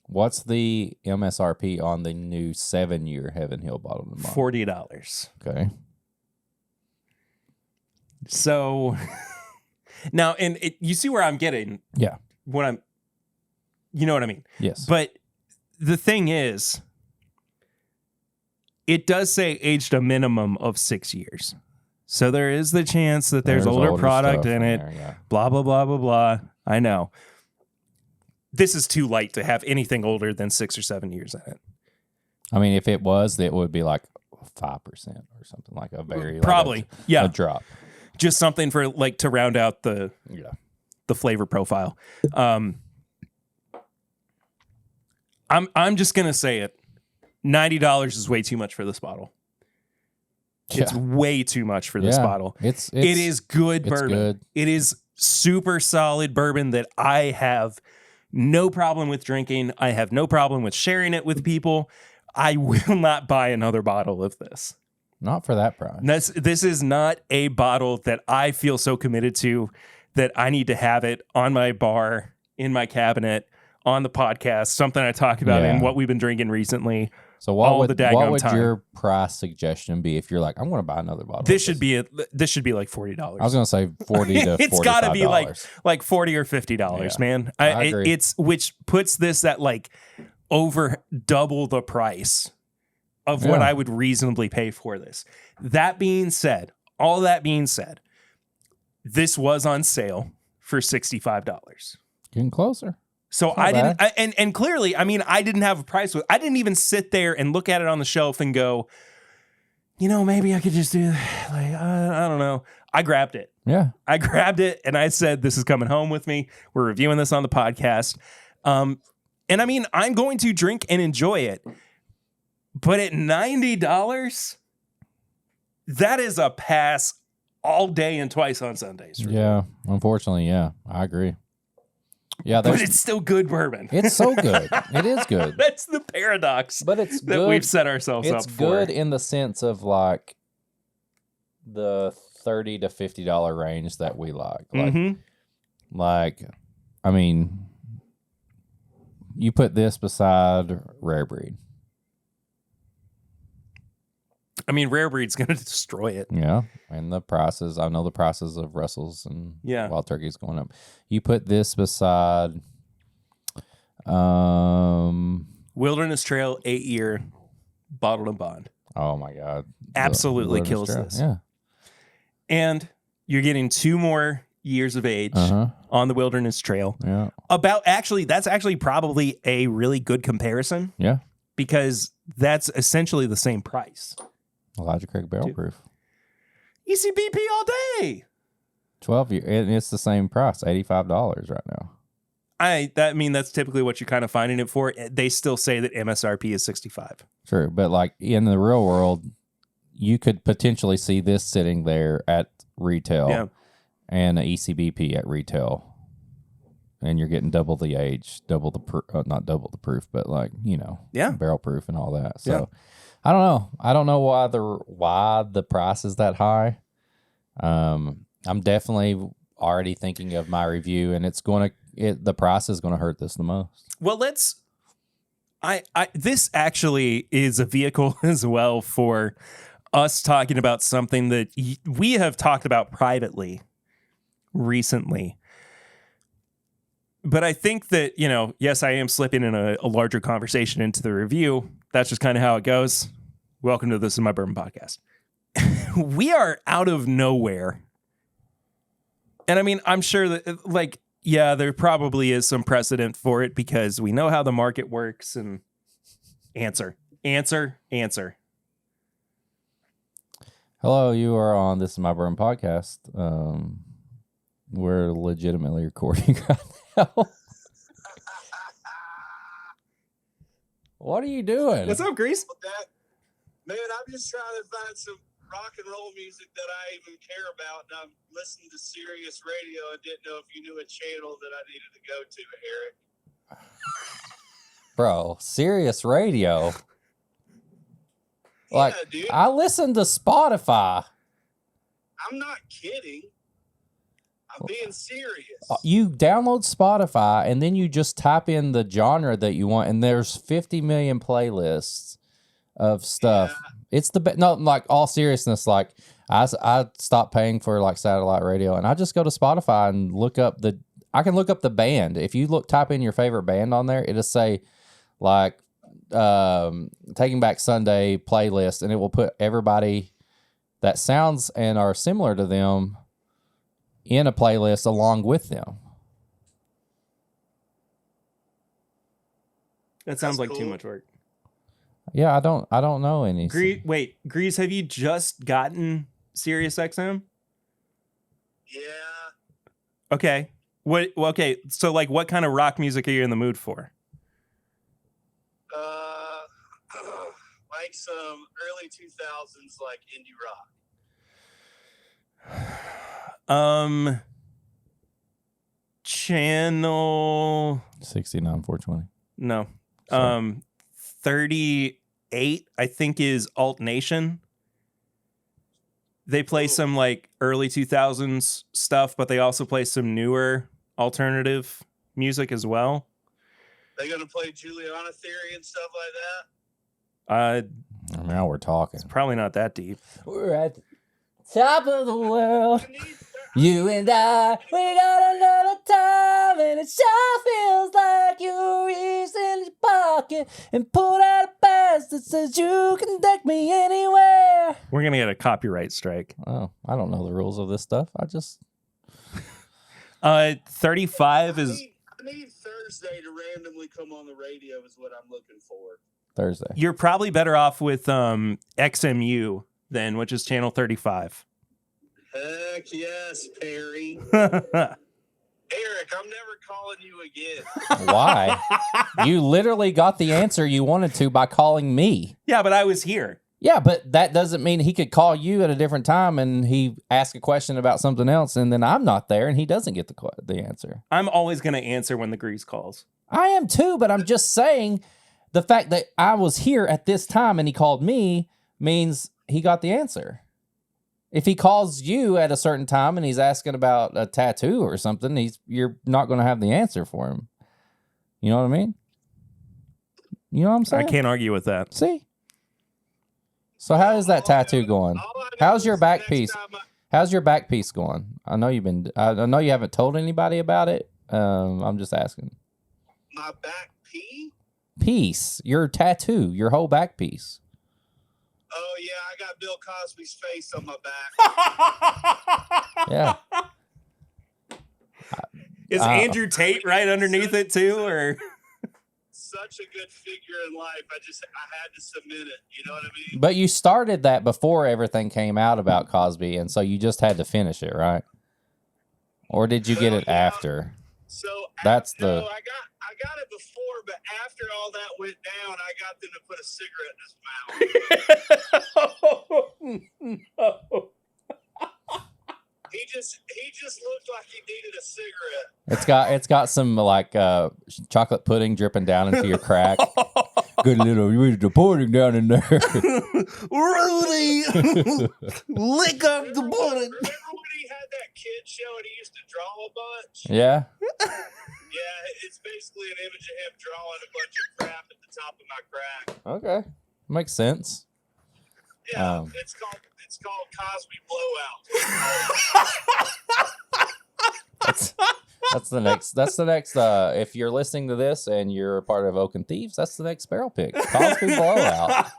What's the MSRP on the new 7-year Heaven Hill bottle? $40. Okay. So now, and you see where I'm getting. Yeah. You know what I mean? Yes. But the thing is, it does say aged a minimum of 6 years. So there is the chance that there's older product in it. Yeah. Blah, blah, blah, blah, blah. I know. This is too light to have anything older than 6 or 7 years in it. I mean, if it was, it would be like 5% or something, like a very probably a drop. Just something for like to round out the flavor profile. I'm just gonna say it. $90 is way too much for this bottle. Yeah. It's way too much for this bottle. It is good bourbon. Good. It is super solid bourbon that I have no problem with drinking. I have no problem with sharing it with people. I will not buy another bottle of this. Not for that price. This is not a bottle that I feel so committed to that I need to have it on my bar, in my cabinet, on the podcast, something I talk about in what we've been drinking recently. So what would your price suggestion be if you're like, I'm going to buy another bottle? This should be like $40. I was going to say 40 to it's got to be like $40 or $50, man. I agree. It's which puts this at like over double the price of what I would reasonably pay for this. That being said, all that being said, this was on sale for $65. Getting closer. So I didn't, and clearly, I mean, I didn't have a price with. I didn't even sit there and look at it on the shelf and go, you know, maybe I could just do that. Like, I don't know. I grabbed it. Yeah, I grabbed it and I said, "This is coming home with me. We're reviewing this on the podcast." And I mean, I'm going to drink and enjoy it, but at $90, that is a pass all day and twice on Sundays. Yeah, unfortunately, yeah, I agree. Yeah, but it's still good bourbon. It's so good. It is good. That's the paradox. But it's that good. We've set ourselves up for. It's good in the sense of like the $30 to $50 range that we like. Like, I mean, you put this beside Rare Breed. I mean, Rare Breed's going to destroy it. Yeah, and the prices, I know the prices of Russells and Wild Turkey's going up. You put this beside Wilderness Trail 8-year bottled and bond. Oh my God. Absolutely kills this. Yeah. And you're getting 2 more years of age on the Wilderness Trail. Yeah. That's actually probably a really good comparison. Yeah. Because that's essentially the same price. Elijah Craig Barrel Proof. ECBP all day. 12 year, and it's the same price, $85 right now. That's typically what you're kind of finding it for. They still say that MSRP is $65. True, but like in the real world, you could potentially see this sitting there at retail. Yeah. And an ECBP at retail, and you're getting double the age, not double the proof, but like, you know, barrel proof and all that. So I don't know why the price is that high. I'm definitely already thinking of my review, and the price is gonna hurt this the most. Well, this actually is a vehicle as well for us talking about something that we have talked about privately recently. But I think that, you know, yes, I am slipping in a larger conversation into the review. That's just kind of how it goes. Welcome to This Is My Bourbon Podcast. We are out of nowhere. And I mean, I'm sure that, like, yeah, there probably is some precedent for it because we know how the market works. And answer. Hello, you are on This Is My Bourbon Podcast. We're legitimately recording right now. What are you doing? What's up, Greeze? Man, I'm just trying to find some rock and roll music that I even care about, and I'm listening to Sirius Radio. I didn't know if you knew a channel that I needed to go to, Eric. Bro, Sirius Radio. Like, yeah, dude. I listen to Spotify. I'm not kidding. I'm being serious. You download Spotify and then you just type in the genre that you want, and there's 50 million playlists of stuff. Yeah. It's no, like, all seriousness. Like, I stopped paying for like satellite radio, and I just go to Spotify and I can look up the band. If you type in your favorite band on there, it'll say like Taking Back Sunday playlist, and it will put everybody that sounds and are similar to them in a playlist along with them. That sounds like too much work. Yeah, I don't know any. Greeze, have you just gotten Sirius XM? Yeah. Okay. Okay. So, like, what kind of rock music are you in the mood for? Like some early 2000s, like indie rock. Channel 69 420. No. Sorry. 38, I think, is Alt Nation. They play some like early 2000s stuff, but they also play some newer alternative music as well. They gonna play Juliana Theory and stuff like that? Now we're talking. It's probably not that deep. We're at the top of the world. You and I, we got another time, and it sure feels like you reached in your pocket and pulled out a pass that says you can take me anywhere. We're gonna get a copyright strike. Oh, I don't know the rules of this stuff. 35 is. I need Thursday to randomly come on the radio is what I'm looking for. Thursday. You're probably better off with XMU then, which is channel 35. Heck yes, Perry. Eric, I'm never calling you again. Why? You literally got the answer you wanted to by calling me. Yeah, but I was here. Yeah, but that doesn't mean he could call you at a different time and he ask a question about something else, and then I'm not there and he doesn't get the answer. I'm always going to answer when the Grease calls. I am too, but I'm just saying the fact that I was here at this time and he called me means he got the answer. If he calls you at a certain time and he's asking about a tattoo or something, you're not going to have the answer for him. You know what I mean? You know what I'm saying? I can't argue with that. See? So how is that tattoo going? How's your back piece? How's your back piece going? I know I know you haven't told anybody about it. I'm just asking. My back piece? Your tattoo, your whole back piece. Oh, yeah, I got Bill Cosby's face on my back. Yeah. Is Andrew Tate right underneath it too, or? Such a good figure in life. I had to submit it. You know what I mean? But you started that before everything came out about Cosby, and so you just had to finish it, right? Or did you get it after? So I got it before, but after all that went down, I got them to put a cigarette in his mouth. No. He just looked like he needed a cigarette. It's got some like chocolate pudding dripping down into your crack. Good little pudding down in there. Rudy, lick up the pudding. Remember when he had that kid show and he used to draw a bunch? Yeah. Yeah, it's basically an image of him drawing a bunch of crap at the top of my crack. Okay, makes sense. Yeah, it's called Cosby Blowout. That's the next. If you're listening to this and you're a part of Oak and Thieves, that's the next barrel pick. Cosby Blowout.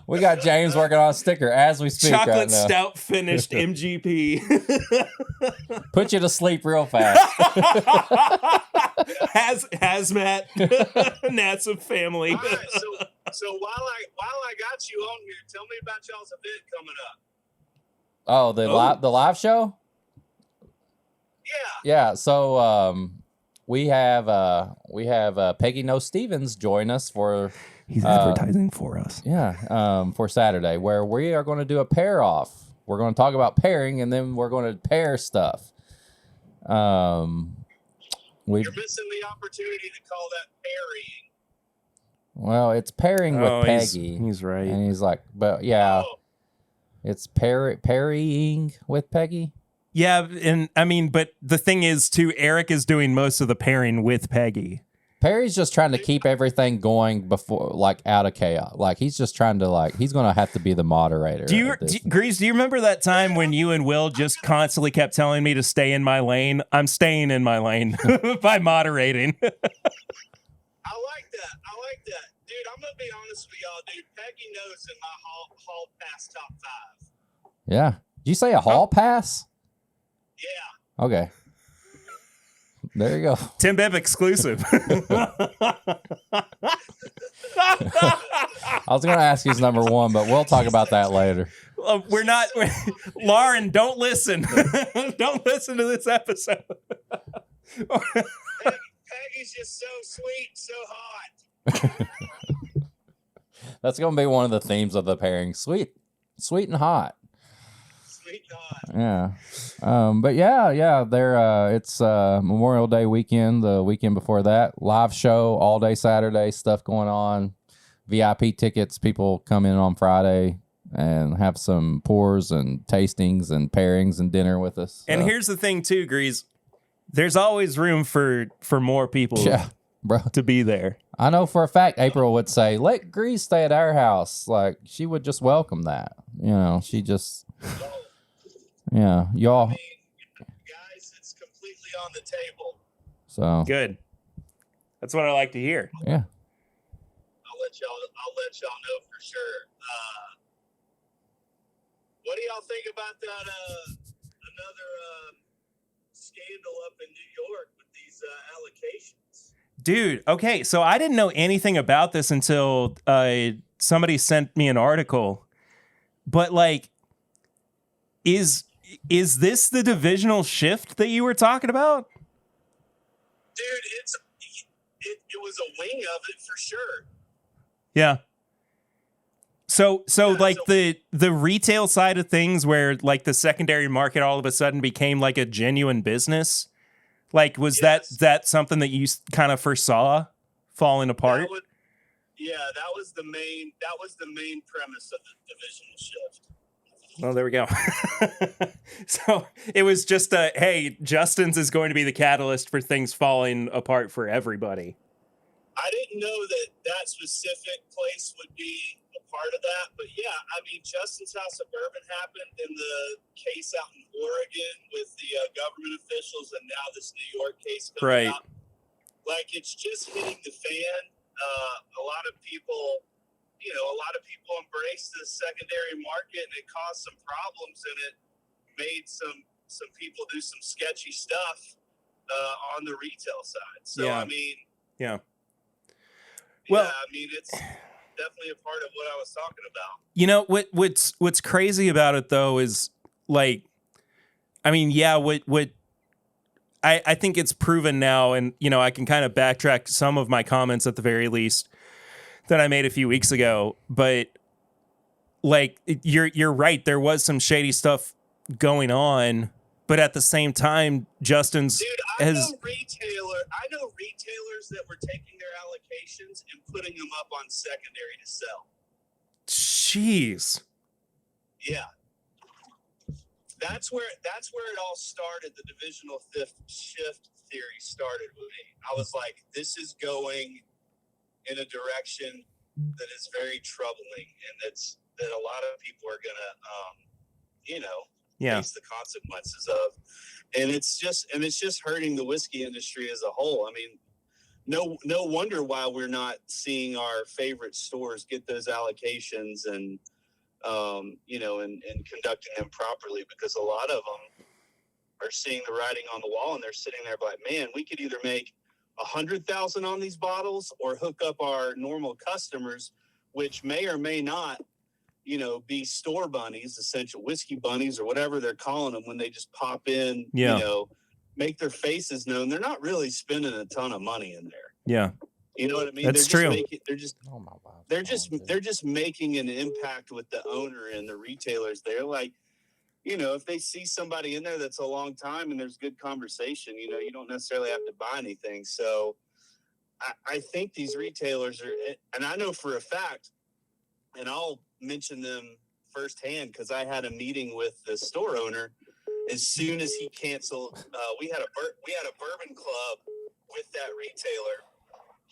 We got James working on a sticker as we speak. Chocolate right now. stout finished MGP. Put you to sleep real fast. Hazmat. Nats of family. All right, so while I got you on here, tell me about y'all's event coming up. Oh, the live show? Yeah. Yeah, so we have Peggy No Stevens join us for He's advertising for us. for Saturday, where we are going to do a pair off. We're going to talk about pairing, and then we're going to pair stuff. You're missing the opportunity to call that parrying. Well, it's pairing with Peggy. He's right. And he's like, but yeah, Oh. it's parrying with Peggy. Yeah, and I mean, but the thing is, too, Eric is doing most of the pairing with Peggy. Perry's just trying to keep everything going before, like, out of chaos. Like, he's just trying to, like, he's going to have to be the moderator. Greeze, do you remember that time when you and Will just constantly kept telling me to stay in my lane? I'm staying in my lane by moderating. I like that. Dude, I'm going to be honest with y'all, dude. Peggy knows in my hall pass top 5. Yeah. Did you say a hall pass? Yeah. Okay. There you go. Tim Bibb exclusive. I was going to ask his number 1, but we'll talk about that later. Lauren, don't listen. Don't listen to this episode. Peggy's just so sweet, so hot. That's going to be one of the themes of the pairing. Sweet and hot. Sweet and hot. Yeah. But yeah, it's Memorial Day weekend, the weekend before that. Live show all day Saturday, stuff going on. VIP tickets, people come in on Friday and have some pours and tastings and pairings and dinner with us. And here's the thing too, Grease. There's always room for more people to be there. I know for a fact April would say, let Grease stay at our house. Like, she would just welcome that. You know, she just... Yeah, y'all. I mean, guys, it's completely on the table. So good. That's what I like to hear. Yeah. I'll let y'all know for sure. What do y'all think about that? Another scandal up in New York with these allocations. Dude, okay, so I didn't know anything about this until somebody sent me an article. But like, is this the divisional shift that you were talking about? Dude, it was a wing of it for sure. Yeah. So like the retail side of things where like the secondary market all of a sudden became like a genuine business. Like, was that something that you kind of foresaw falling apart? That was the main premise of the divisional shift. Well, there we go. So it was just hey, Justin's is going to be the catalyst for things falling apart for everybody. I didn't know that specific place would be a part of that, but yeah, I mean, Justin's House of Bourbon happened in the case out in Oregon with the government officials, and now this New York case coming out. Like, it's just hitting the fan. A lot of people embraced the secondary market, and it caused some problems, and it made some people do some sketchy stuff on the retail side. So yeah. I mean, well, I mean, it's definitely a part of what I was talking about. You know what's crazy about it though is like, I mean, yeah, what I think it's proven now, and I can kind of backtrack some of my comments at the very least that I made a few weeks ago. But like, you're right. There was some shady stuff going on, but at the same time, Justin's Dude, I know retailers that were taking their allocations and putting them up on secondary to sell. Jeez. Yeah. That's where it all started. The divisional shift theory started with me. I was like, this is going in a direction that is very troubling, and that a lot of people are gonna face the consequences of. And it's just hurting the whiskey industry as a whole. I mean, no wonder why we're not seeing our favorite stores get those allocations and and conducting them properly, because a lot of them are seeing the writing on the wall, and they're sitting there like, man, we could either make 100,000 on these bottles or hook up our normal customers, which may or may not, be store bunnies, essential whiskey bunnies, or whatever they're calling them when they just pop in, make their faces known. They're not really spending a ton of money in there. Yeah. You know what I mean? That's true. They're just making an impact with the owner and the retailers. They're like, if they see somebody in there that's a long time and there's good conversation, you don't necessarily have to buy anything. So I think these retailers are, and I know for a fact, and I'll mention them firsthand because I had a meeting with the store owner as soon as he canceled. We had a bourbon club with that retailer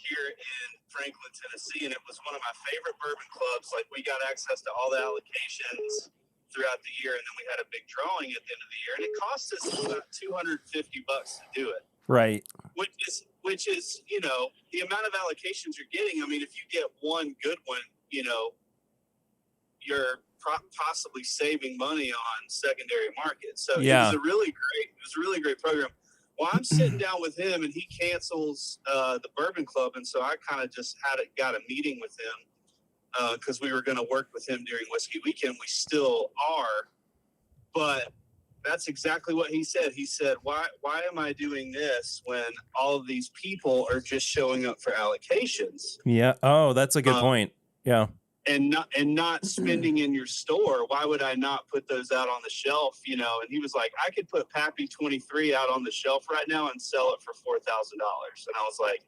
here in Franklin, Tennessee, and it was one of my favorite bourbon clubs. Like, we got access to all the allocations throughout the year, and then we had a big drawing at the end of the year, and it cost us about $250 to do it. Right. Which is the amount of allocations you're getting. I mean, if you get one good one, you're possibly saving money on secondary markets. So it was a really great program. Well, I'm sitting down with him, and he cancels the Bourbon Club, and so I kind of just got a meeting with him because we were going to work with him during Whiskey Weekend. We still are, but that's exactly what he said. He said, "Why am I doing this when all of these people are just showing up for allocations?" Yeah. Oh, that's a good point. Yeah. And not spending in your store. Why would I not put those out on the shelf? And he was like, I could put Pappy 23 out on the shelf right now and sell it for $4,000. And I was like,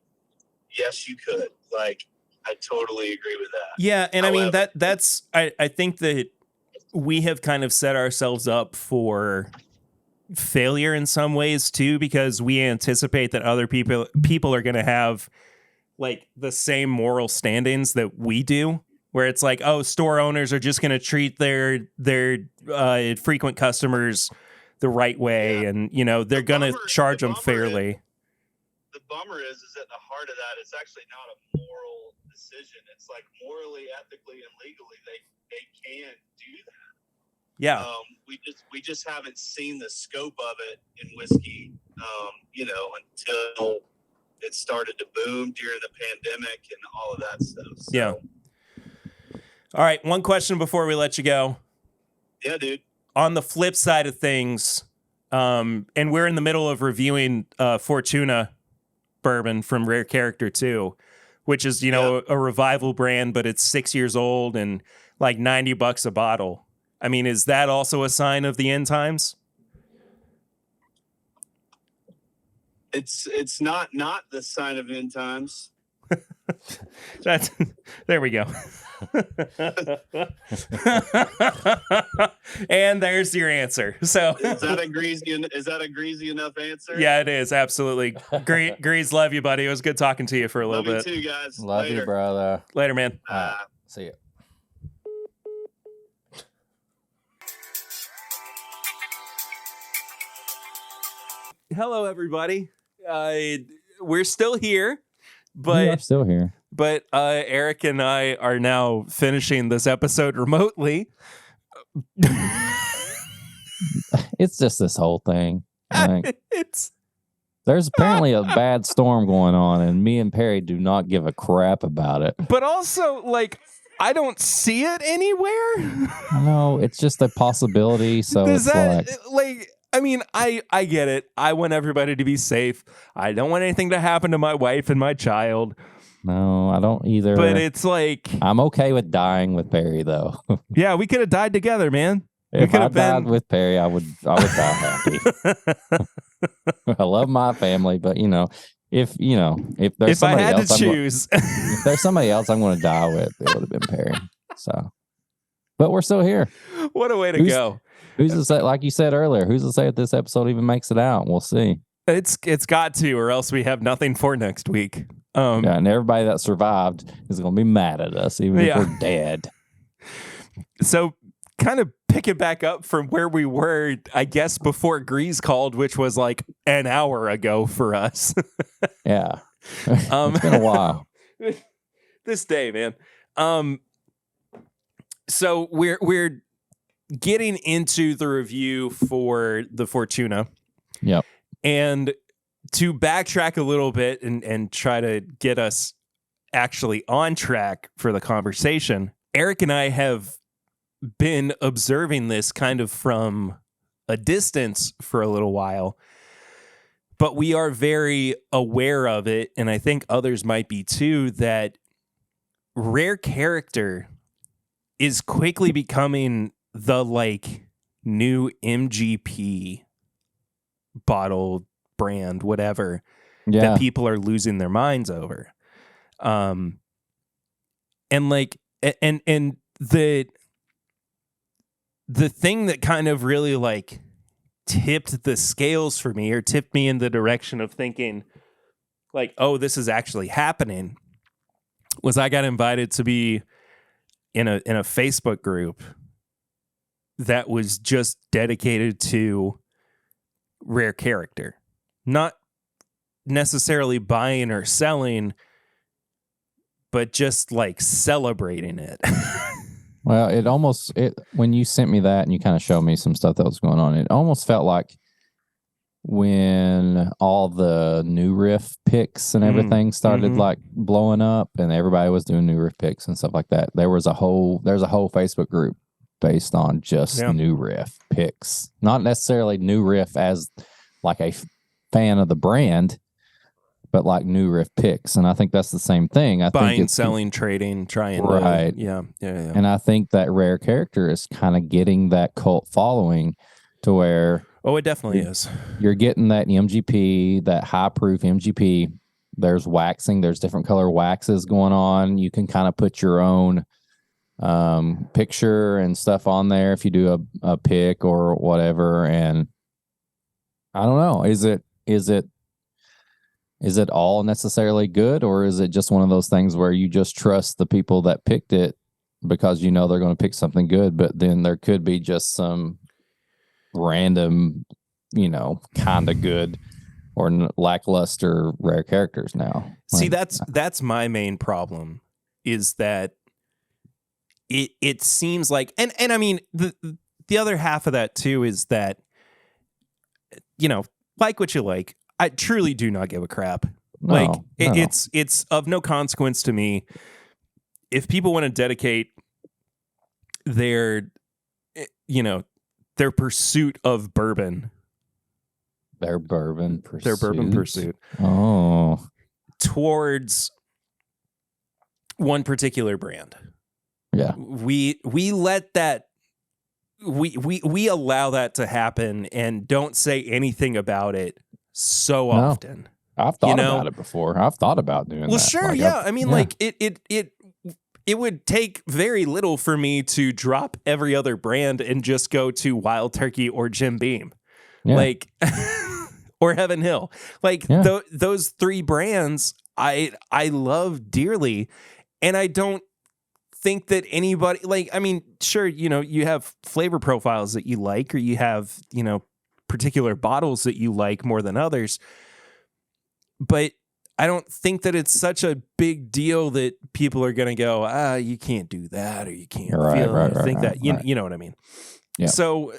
yes, you could. Like, I totally agree with that. Yeah, and however, I mean that's I think that we have kind of set ourselves up for failure in some ways too, because we anticipate that other people are going to have like the same moral standings that we do. Where it's like, oh, store owners are just going to treat their frequent customers the right way, and they're going to charge them fairly. The bummer is at the heart of that, it's actually not a moral decision. It's like morally, ethically, and legally, they can do that. Yeah. We just haven't seen the scope of it in whiskey, until it started to boom during the pandemic and all of that stuff. So. Yeah. All right, one question before we let you go. Yeah, dude. On the flip side of things, and we're in the middle of reviewing Fortuna bourbon from Rare Character 2, which is, a revival brand, but it's 6 years old and like $90 a bottle. I mean, is that also a sign of the end times? It's not the sign of end times. There we go. And there's your answer. So is that a greasy enough answer? Yeah, it is. Absolutely. Greeze, love you, buddy. It was good talking to you for a little bit. Love you too, guys. Love you, brother. Later, man. See ya. Hello, everybody. We're still here. But I'm still here. But Eric and I are now finishing this episode remotely. It's just this whole thing. Like, there's apparently a bad storm going on, and me and Perry do not give a crap about it. But also, like, I don't see it anywhere. No, it's just a possibility. So Does it's that, like, I mean, I get it. I want everybody to be safe. I don't want anything to happen to my wife and my child. No, I don't either. But it's like, I'm okay with dying with Perry, though. yeah, we could have died together, man. If I died with Perry, I would die happy. I love my family, but if there's somebody else, if there's somebody else I'm going to die with, it would have been Perry. So, but we're still here. What a way to go! Who's to say? Like you said earlier, who's to say if this episode even makes it out? We'll see. It's got to, or else we have nothing for next week. Yeah, and everybody that survived is going to be mad at us, even if we're dead. So, kind of pick it back up from where we were, I guess, before Greeze called, which was like an hour ago for us. Yeah. It's been a while. This day, man. So we're getting into the review for the Fortuna. Yep. And to backtrack a little bit and try to get us actually on track for the conversation, Eric and I have been observing this kind of from a distance for a little while, but we are very aware of it, and I think others might be too, that rare character is quickly becoming the new MGP bottle brand, whatever, that people are losing their minds over. And the thing that kind of really tipped the scales for me, or tipped me in the direction of thinking oh, this is actually happening, was I got invited to be in a Facebook group that was just dedicated to rare character, not necessarily buying or selling, but just celebrating it. Well, when you sent me that and you kind of showed me some stuff that was going on, it almost felt like when all the new riff picks and everything started blowing up, and everybody was doing new riff picks and stuff like that. There's a whole Facebook group based on just new riff picks, not necessarily new riff as a fan of the brand, but new riff picks. And I think that's the same thing. Buying, selling, trading, trying. Right. Yeah. And I think that rare character is kind of getting that cult following to where. Oh, it definitely is. You're getting that MGP, that high proof MGP. There's waxing. There's different color waxes going on. You can kind of put your own picture and stuff on there if you do a pick or whatever. And I don't know. Is it all necessarily good, or is it just one of those things where you just trust the people that picked it because they're going to pick something good, but then there could be just some random, kind of good or lackluster rare characters now. See, that's my main problem, is that it seems like, and I mean, the other half of that too is that, like what you like. I truly do not give a crap. No. It's of no consequence to me. If people want to dedicate their pursuit of bourbon, their bourbon pursuit, towards one particular brand, we let that. We allow that to happen and don't say anything about it so often. I've thought about it before. I've thought about doing that. Well, sure, I mean, it would take very little for me to drop every other brand and just go to Wild Turkey or Jim Beam, or Heaven Hill. Those three brands I love dearly, and I don't think that anybody, I mean, sure, you have flavor profiles that you like, or you have, particular bottles that you like more than others, but I don't think that it's such a big deal that people are going to go, you can't do that, or you can't think that, you know what I mean? Yeah. So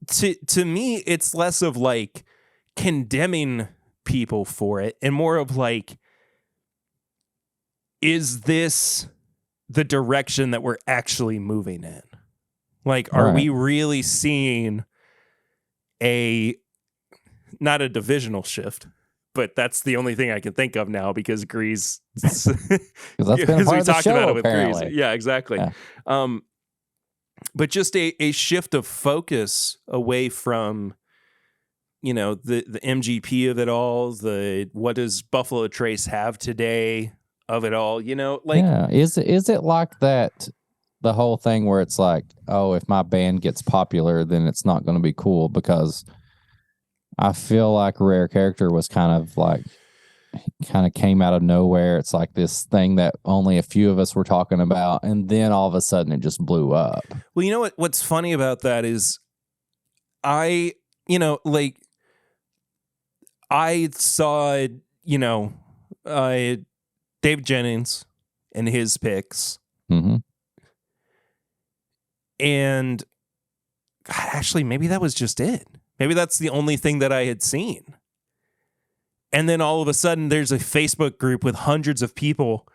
to me, it's less of condemning people for it and more of is this the direction that we're actually moving in? Are we really seeing not a divisional shift, but that's the only thing I can think of now because Greeze. Because that's been a part of the show, apparently. Greeze. Yeah, exactly. Yeah. But just a shift of focus away from, the MGP of it all, what does Buffalo Trace have today of it all, is it like that, the whole thing where it's like, oh, if my band gets popular, then it's not going to be cool? Because I feel like Rare Character was kind of came out of nowhere. It's like this thing that only a few of us were talking about, and then all of a sudden it just blew up. Well, you know what's funny about that is I saw, Dave Jennings and his picks. Mm-hmm. And God, actually, maybe that was just it. Maybe that's the only thing that I had seen. And then all of a sudden, there's a Facebook group with hundreds of people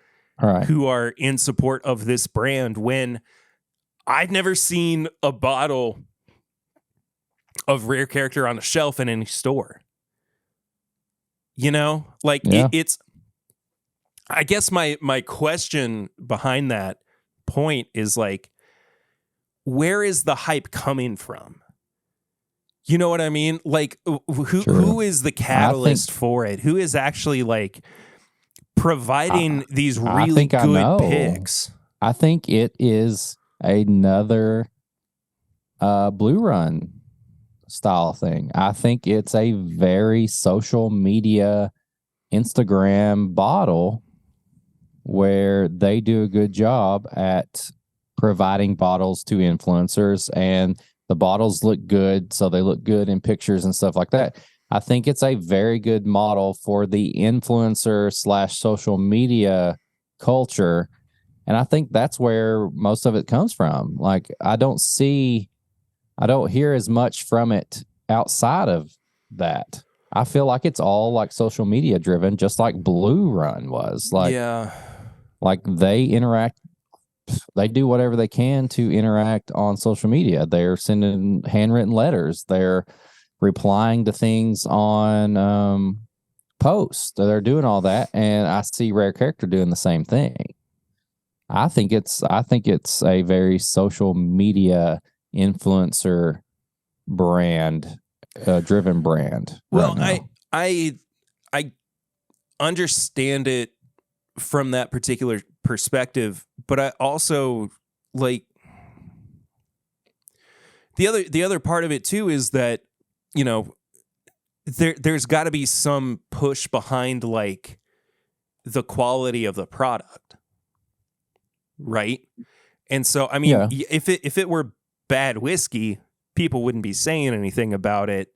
who are in support of this brand when I've never seen a bottle of Rare Character on a shelf in any store. It's, I guess my question behind that point is like, where is the hype coming from? You know what I mean? Like, who is the catalyst for it? Who is actually like providing these really good picks? I think it is another Blue Run style thing. I think it's a very social media, Instagram bottle where they do a good job at providing bottles to influencers, and the bottles look good, so they look good in pictures and stuff like that. I think it's a very good model for the influencer / social media culture. And I think that's where most of it comes from. Like, I don't hear as much from it outside of that. I feel like it's all like social media driven, just like Blue Run was. Like they interact. They do whatever they can to interact on social media. They're sending handwritten letters. They're replying to things on posts. They're doing all that, and I see Rare Character doing the same thing. I think it's a very social media influencer brand, driven brand. Well, right I understand it from that particular perspective, but I also like the other part of it too is that there's got to be some push behind like the quality of the product, right? And so I mean, if it were bad whiskey, people wouldn't be saying anything about it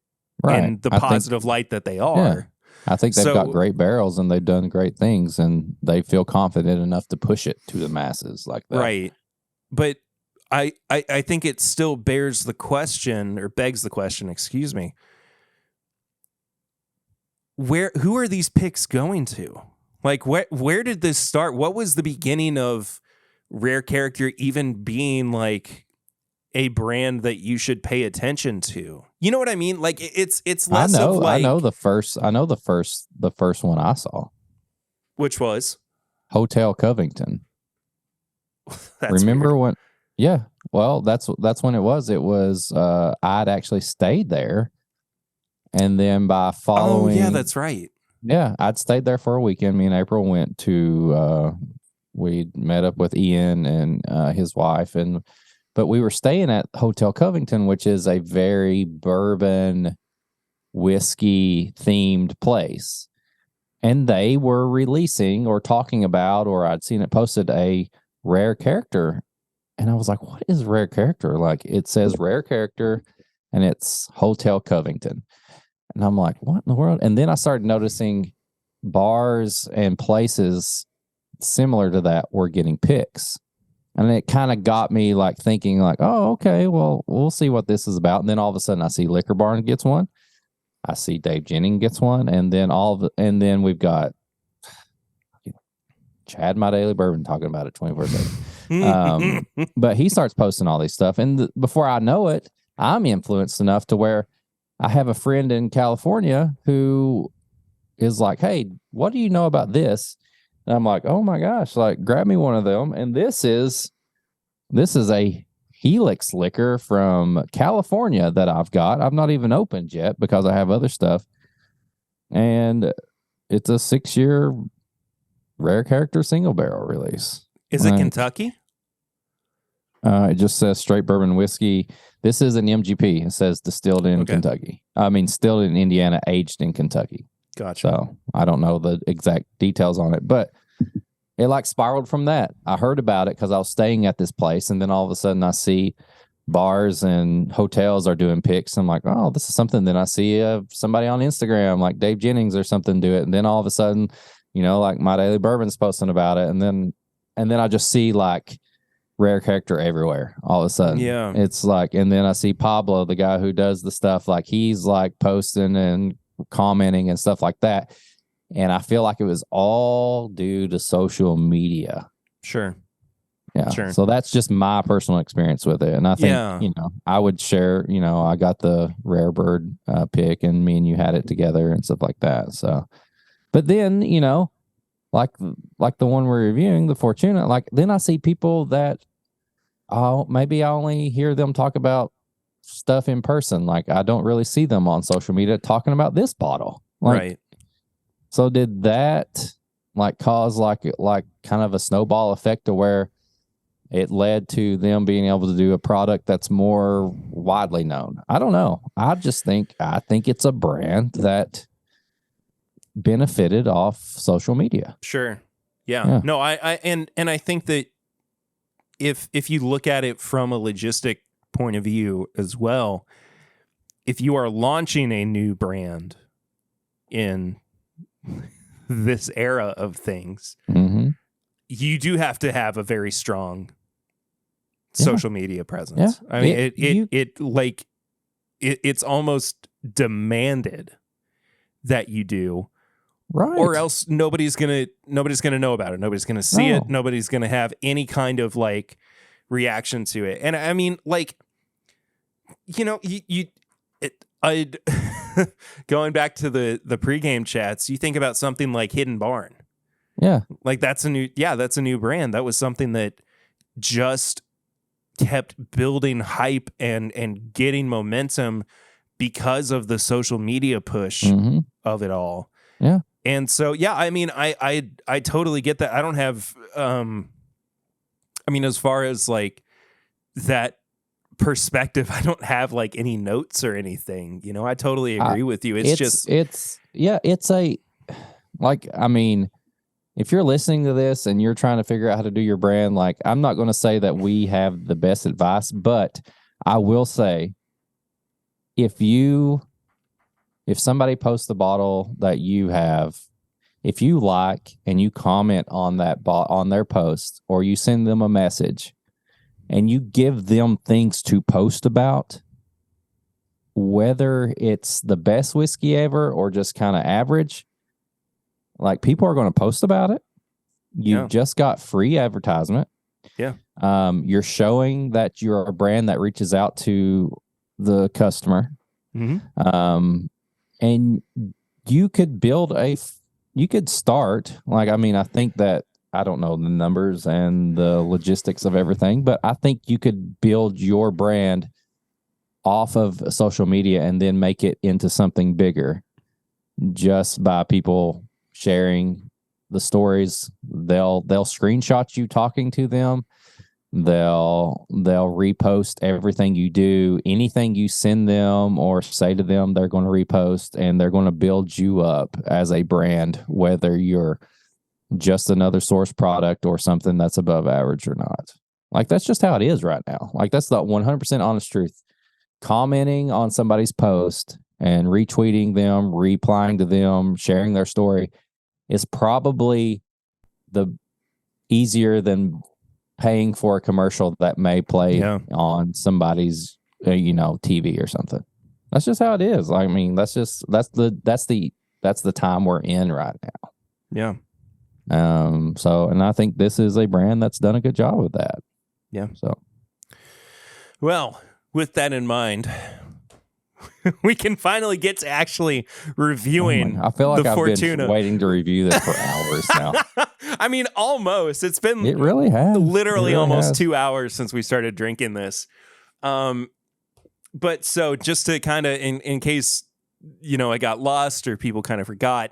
in the positive light that they are. Yeah. I think they've got great barrels and they've done great things, and they feel confident enough to push it to the masses like that. Right. But I think it still begs the question, excuse me. Who are these picks going to? Like, where did this start? What was the beginning of Rare Character even being like a brand that you should pay attention to? You know what I mean? Like it's less of like, I know the first one I saw. Which was Hotel Covington. Remember weird. When? Yeah. Well, that's when it was. It was I'd actually stayed there, and then by following. Oh yeah, that's right. Yeah, I'd stayed there for a weekend. Me and April went to. We met up with Ian and his wife, but we were staying at Hotel Covington, which is a very bourbon whiskey themed place. And they were releasing or talking about, or I'd seen it posted, a Rare Character. And I was like, what is Rare Character? Like, it says Rare Character and it's Hotel Covington. And I'm like, what in the world? And then I started noticing bars and places similar to that were getting picks. And it kind of got me like thinking like, oh, okay, well, we'll see what this is about. And then all of a sudden I see Liquor Barn gets one. I see Dave Jennings gets one. And then we've got Chad, My Daily Bourbon, talking about it 24/7. But he starts posting all these stuff. And before I know it, I'm influenced enough to where I have a friend in California who is like, hey, what do you know about this? And I'm like, oh my gosh, like grab me one of them. And this is a Helix liquor from California that I've got. I've not even opened yet because I have other stuff. And it's a 6-year rare character single barrel release. Is it Kentucky? It just says straight bourbon whiskey. This is an MGP. It says distilled in Kentucky. I mean, distilled in Indiana, aged in Kentucky. Gotcha. So I don't know the exact details on it, but it like spiraled from that. I heard about it because I was staying at this place, and then all of a sudden I see bars and hotels are doing picks. I'm like, oh, this is something. Then I see somebody on Instagram, like Dave Jennings or something, do it, and then all of a sudden, you know, like My Daily Bourbon's posting about it, and then I just see like rare character everywhere all of a sudden. Yeah. It's like, and then I see Pablo, the guy who does the stuff, like he's like posting and commenting and stuff like that. And I feel like it was all due to social media. Sure. Yeah. Sure. So that's just my personal experience with it. And I think, you know, I would share, you know, I got the rare bird pick and me and you had it together and stuff like that. So, but then, you know, like the one we're reviewing, the Fortuna, like then I see people that maybe I only hear them talk about stuff in person. Like I don't really see them on social media talking about this bottle. Like, right. So did that like cause like kind of a snowball effect to where it led to them being able to do a product that's more widely known? I don't know. I think it's a brand that benefited off social media. Sure. Yeah. No, I think that if you look at it from a logistic point of view as well, if you are launching a new brand in this era of things, you do have to have a very strong social media presence. I mean, it's almost demanded that you do, right? Or else nobody's gonna know about it. Nobody's gonna see it. Nobody's gonna have any kind of like reaction to it. And I mean, like, you know, I'd going back to the pregame chats, you think about something like Hidden Barn. Yeah. Like that's a new brand. That was something that just kept building hype and getting momentum because of the social media push of it all. Yeah. And so, yeah, I mean, I totally get that. I don't have, I mean, as far as like that perspective, I don't have like any notes or anything, you know. I totally agree with you. I mean, if you're listening to this and you're trying to figure out how to do your brand, like I'm not going to say that we have the best advice, but I will say if somebody posts the bottle that you have, if you like and you comment on that on their post, or you send them a message and you give them things to post about, whether it's the best whiskey ever or just kind of average, like people are going to post about it. You just got free advertisement. Yeah. You're showing that you're a brand that reaches out to the customer. And you could start, like, I mean, I think that, I don't know the numbers and the logistics of everything, but I think you could build your brand off of social media and then make it into something bigger just by people sharing the stories. They'll screenshot you talking to them. They'll repost everything you do, anything you send them or say to them, they're going to repost, and they're going to build you up as a brand, whether you're just another source product or something that's above average or not. Like, that's just how it is right now. Like, that's the 100% honest truth. Commenting on somebody's post and retweeting them, replying to them, sharing their story is probably the easier than paying for a commercial that may play on somebody's TV or something. That's just how it is. I mean, that's the time we're in right now. Yeah. And I think this is a brand that's done a good job with that. Yeah. So, well, with that in mind, we can finally get to actually reviewing. I feel like the I've Fortuna. been waiting to review this for hours now. I mean, almost. It's been It really has. literally It really almost has. 2 hours since we started drinking this. But so just to kind of, in case, I got lost or people kind of forgot,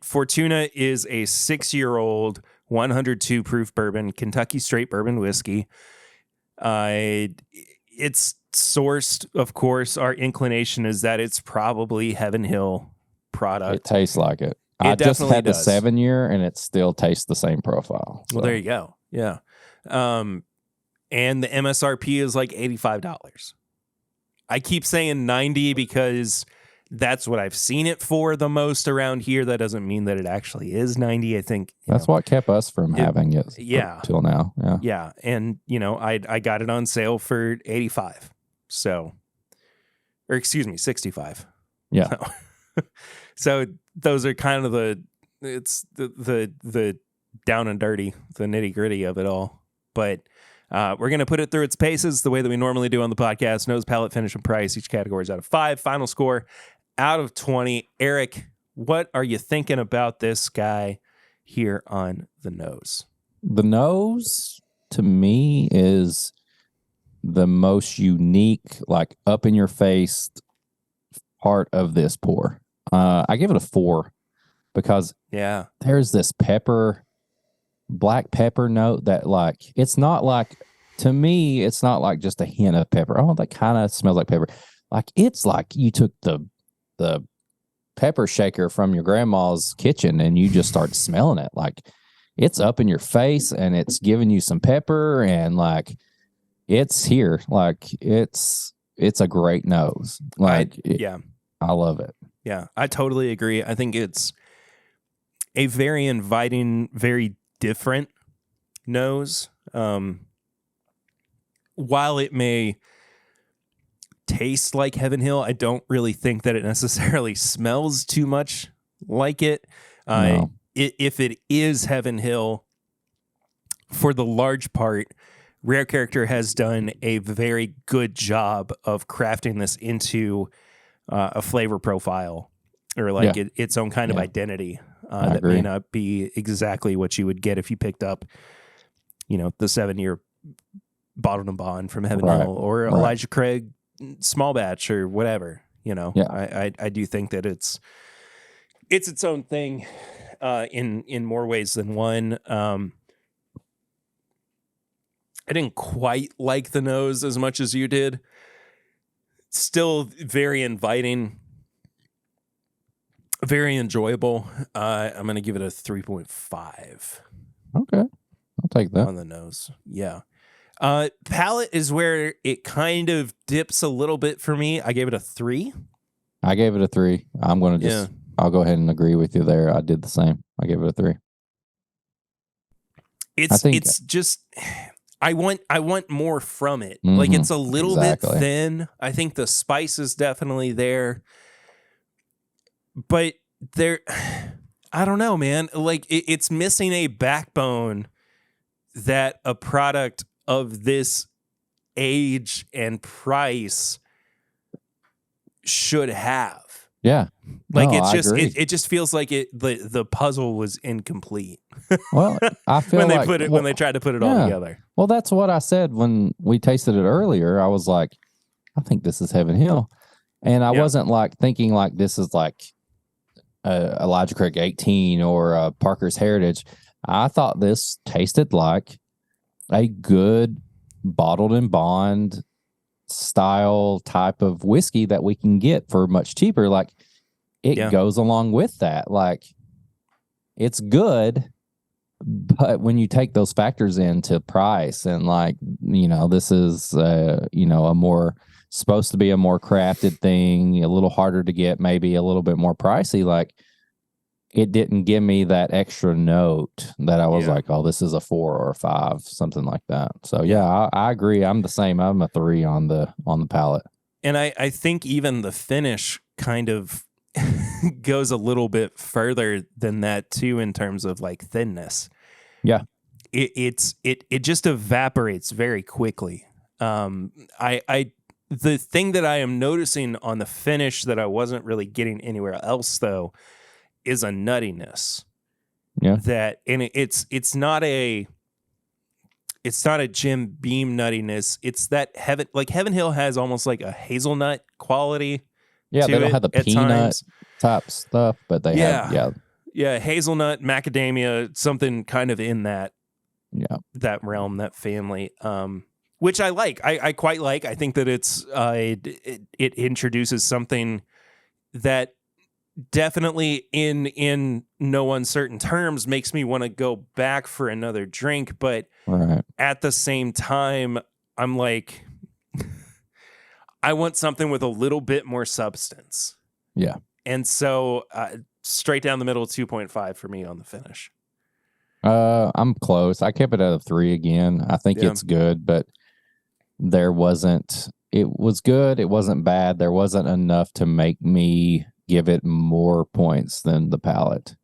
Fortuna is a 6-year-old 102 proof bourbon, Kentucky straight bourbon whiskey. It's sourced, of course. Our inclination is that it's probably Heaven Hill product. It tastes like it. I just definitely had the does. 7-year and it still tastes the same profile. Well, there you go. Yeah. And the MSRP is like $85. I keep saying 90 because that's what I've seen it for the most around here. That doesn't mean that it actually is 90. I think that's what kept us from having it till now. Yeah. Yeah. And, I got it on sale for 85. So, or excuse me, 65. Yeah. So those are kind of the down and dirty, the nitty gritty of it all. But we're going to put it through its paces the way that we normally do on the podcast. Nose, palate, finish, and price. Each category is out of 5. Final score out of 20. Eric, what are you thinking about this guy here on the nose? The nose, to me, is the most unique, like up in your face part of this pour. I give it a 4 because there's this black pepper note that, like, it's not like, to me, it's not like just a hint of pepper. Oh, that kind of smells like pepper. Like, it's like you took the pepper shaker from your grandma's kitchen and you just start smelling it. Like, it's up in your face and it's giving you some pepper and, like, it's here. Like, it's a great nose. Like, I love it. Yeah, I totally agree. I think it's a very inviting, very different nose. While it may taste like Heaven Hill, I don't really think that it necessarily smells too much like it. No. If it is Heaven Hill, for the large part, Rare Character has done a very good job of crafting this into a flavor profile or like its own kind of identity that may not be exactly what you would get if you picked up, the 7-year bottled and bond from Heaven Hill or Elijah Craig small batch or whatever. I do think that it's its own thing in more ways than one. I didn't quite like the nose as much as you did. Still very inviting, very enjoyable. I'm going to give it a 3.5. Okay. I'll take that. On the nose. Yeah. Palate is where it kind of dips a little bit for me. I gave it a 3. I gave it a 3. I'm going to I'll go ahead and agree with you there. I did the same. I gave it a 3. It's just, I want more from it. Mm-hmm, like, it's a little bit thin. I think the spice is definitely there, but I don't know, man. Like, it's missing a backbone that a product of this age and price should have. Yeah. Like, it just feels like the puzzle was incomplete. Well, I feel when they tried to put it all together. Well, that's what I said when we tasted it earlier. I was like, I think this is Heaven Hill. And I wasn't like thinking like this is like Elijah Craig 18 or Parker's Heritage. I thought this tasted like a good bottled and bond style type of whiskey that we can get for much cheaper. Like, it goes along with that. Like, it's good, but when you take those factors into price and, like, this is a more supposed to be a more crafted thing, a little harder to get, maybe a little bit more pricey, like, it didn't give me that extra note that I was like, oh, this is a 4 or a 5, something like that. So I agree. I'm the same. I'm a 3 on the palate. And I think even the finish kind of goes a little bit further than that too, in terms of like thinness. Yeah. It just evaporates very quickly. I The thing that I am noticing on the finish that I wasn't really getting anywhere else, though, is a nuttiness. Yeah. It's not a Jim Beam nuttiness. It's that Heaven Hill has almost like a hazelnut quality. Yeah, to they don't it have the at peanut times. type stuff, but they have hazelnut, macadamia, something kind of in that realm, that family. Which I like. I quite like. I think that it introduces something that definitely in no uncertain terms makes me want to go back for another drink, but at the same time I'm like, I want something with a little bit more substance. Yeah. And so straight down the middle, 2.5 for me on the finish. I'm close. I kept it at a 3 again. I think it's good, but it was good. It wasn't bad. There wasn't enough to make me give it more points than the palate.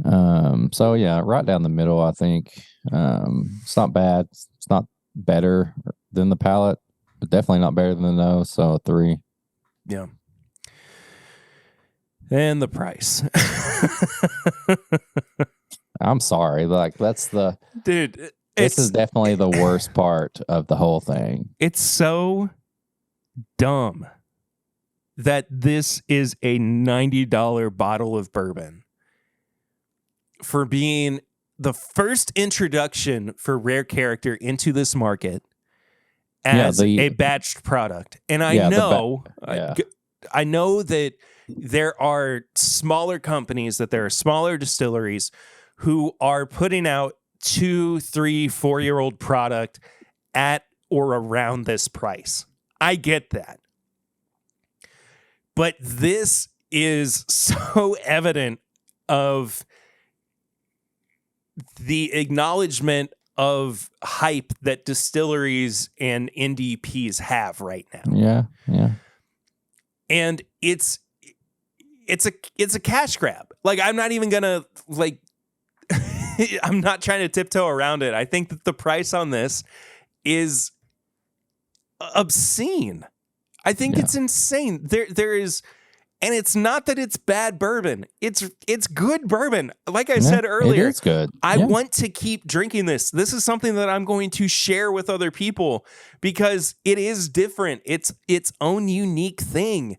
So yeah, right down the middle, I think. It's not bad. It's not better than the palate, but definitely not better than the nose. So 3. Yeah. And the price. I'm sorry. Like, that's dude. This is definitely the worst part of the whole thing. It's so dumb that this is a $90 bottle of bourbon for being the first introduction for Rare Character into this market as a batched product. And I know that there are smaller companies, that there are smaller distilleries who are putting out 2, 3, 4-year-old product at or around this price. I get that. But this is so evident of the acknowledgement of hype that distilleries and NDPs have right now. Yeah. And it's a cash grab. Like, I'm not even gonna I'm not trying to tiptoe around it. I think that the price on this is obscene. I think it's insane. There is, and it's not that it's bad bourbon. It's good bourbon. Like I said earlier, it is good. I want to keep drinking this. This is something that I'm going to share with other people because it is different. It's its own unique thing.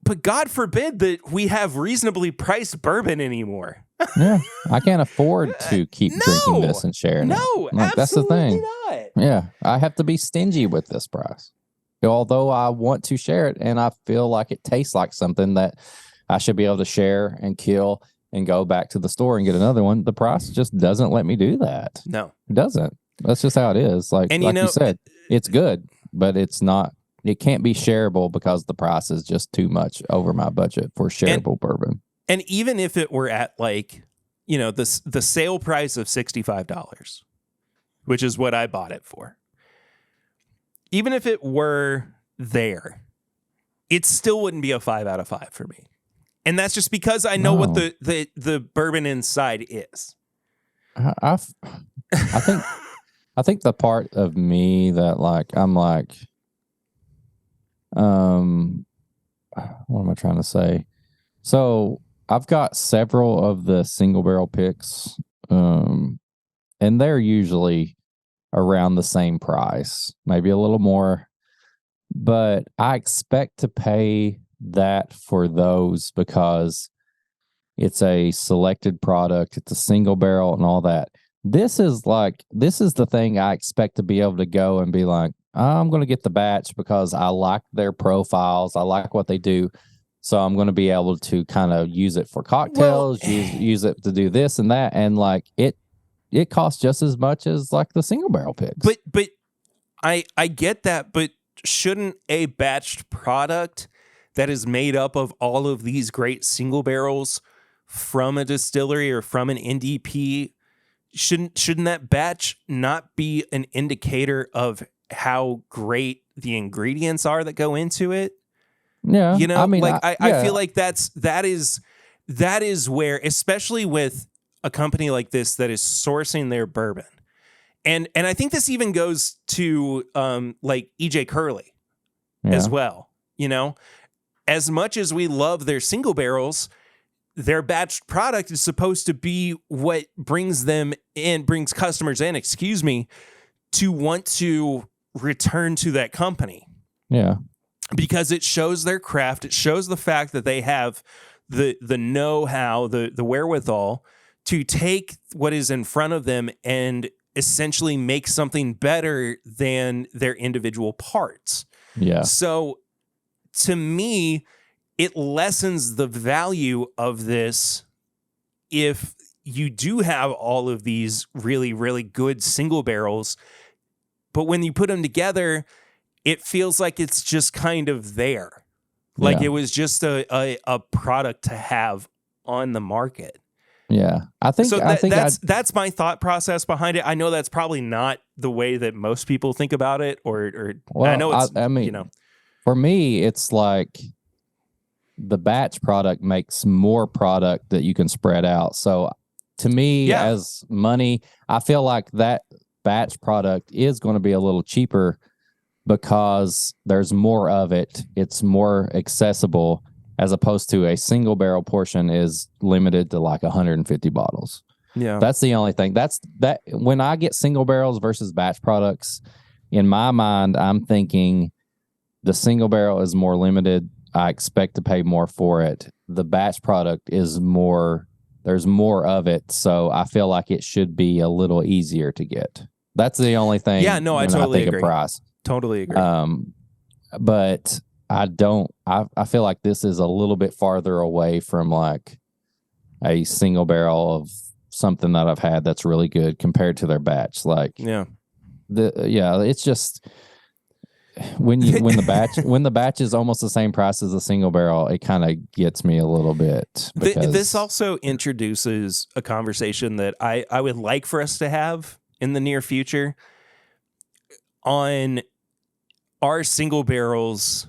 But God forbid that we have reasonably priced bourbon anymore. Yeah, I can't afford to keep drinking this and sharing it. No, that's the thing. Not. Yeah, I have to be stingy with this price. Although I want to share it, and I feel like it tastes like something that I should be able to share and kill and go back to the store and get another one. The price just doesn't let me do that. No, it doesn't. That's just how it is. Like you said, it's good, but it's not. It can't be shareable because the price is just too much over my budget for shareable bourbon. And even if it were at the sale price of $65, which is what I bought it for, even if it were there, it still wouldn't be a 5 out of 5 for me. And that's just because I know what the bourbon inside is. I think the part of me that I'm like, what am I trying to say? So I've got several of the single barrel picks, and they're usually around the same price, maybe a little more, but I expect to pay that for those because it's a selected product, it's a single barrel and all that. This is the thing I expect to be able to go and be like, I'm going to get the batch because I like their profiles, I like what they do. So I'm going to be able to kind of use it for cocktails, use it to do this and that. And it costs just as much as the single barrel picks. But I get that, but shouldn't a batched product that is made up of all of these great single barrels from a distillery or from an NDP, shouldn't that batch not be an indicator of how great the ingredients are that go into it? Yeah. I mean, I feel like that is where, especially with a company like this that is sourcing their bourbon And I think this even goes to like EJ Curly as well. You know, as much as we love their single barrels, their batch product is supposed to be what brings customers in, to want to return to that company. Yeah. Because it shows their craft. It shows the fact that they have the know-how, the wherewithal to take what is in front of them and essentially make something better than their individual parts. Yeah. So to me, it lessens the value of this if you do have all of these really, really good single barrels, but when you put them together, it feels like it's just kind of there. Like it was just a product to have on the market. Yeah. I think that's my thought process behind it. I know that's probably not the way that most people think about it, or well, I know it's, I mean, you know, for me, it's like the batch product makes more product that you can spread out. So to me, as money, I feel like that batch product is going to be a little cheaper because there's more of it. It's more accessible, as opposed to a single barrel portion is limited to like 150 bottles. Yeah. That's the only thing. That when I get single barrels versus batch products, in my mind, I'm thinking the single barrel is more limited. I expect to pay more for it. The batch product is more, there's more of it. So I feel like it should be a little easier to get. That's the only thing. Yeah, no, I totally think agree. Of price. Totally agree. But I feel like this is a little bit farther away from like a single barrel of something that I've had that's really good compared to their batch. Like, it's just when the batch is almost the same price as a single barrel, it kind of gets me a little bit. This also introduces a conversation that I would like for us to have in the near future on, are single barrels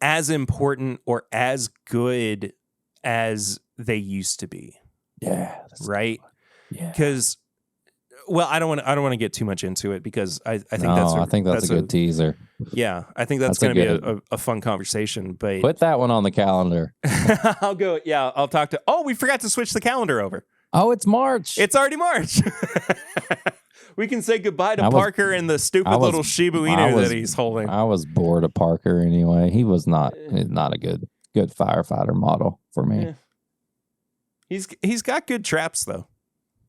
as important or as good as they used to be? Yeah. Right. Yeah. Because, well, I don't want to get too much into it because I think that's a good teaser. Yeah, I think that's going to be a fun conversation. But put that one on the calendar. I'll go. Yeah, I'll talk to. Oh, we forgot to switch the calendar over. Oh, it's March. It's already March. We can say goodbye to Parker and the stupid little Shiba Inu that he's holding. I was bored of Parker anyway. He was not a good firefighter model for me. Yeah. He's got good traps though.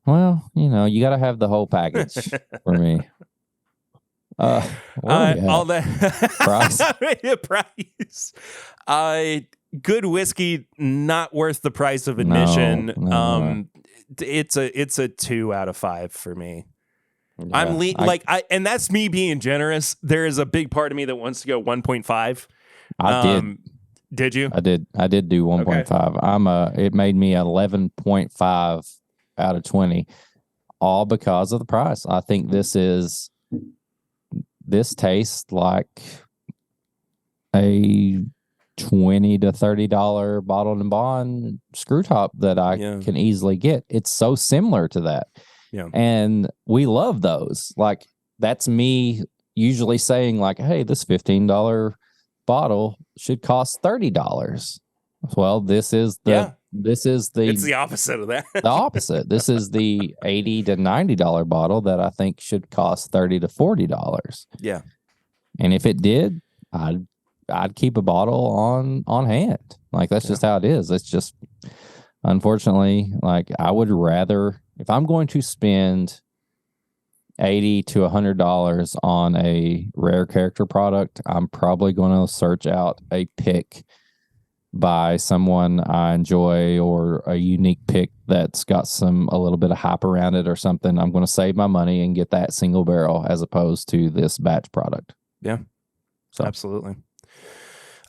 Well, you got to have the whole package for me. All that price. Good whiskey, not worth the price of admission. No. It's a 2 out of 5 for me. Yeah, and that's me being generous. There is a big part of me that wants to go 1.5. I did. Did you? I did do 1.5. Okay. It made me 11.5 out of 20, all because of the price. I think this tastes like a $20 to $30 bottled and bond screw top that I can easily get. It's so similar to that. Yeah. And we love those. Like, that's me usually saying like, hey, this $15 bottle should cost $30. Well, it's the opposite of that. The opposite. This is the $80 to $90 bottle that I think should cost $30 to $40. Yeah. And if it did, I'd keep a bottle on hand. Like, that's just how it is. It's just, unfortunately, like, I would rather, if I'm going to spend $80 to $100 on a rare character product, I'm probably going to search out a pick by someone I enjoy, or a unique pick that's got a little bit of hype around it or something. I'm going to save my money and get that single barrel as opposed to this batch product. Yeah. So absolutely.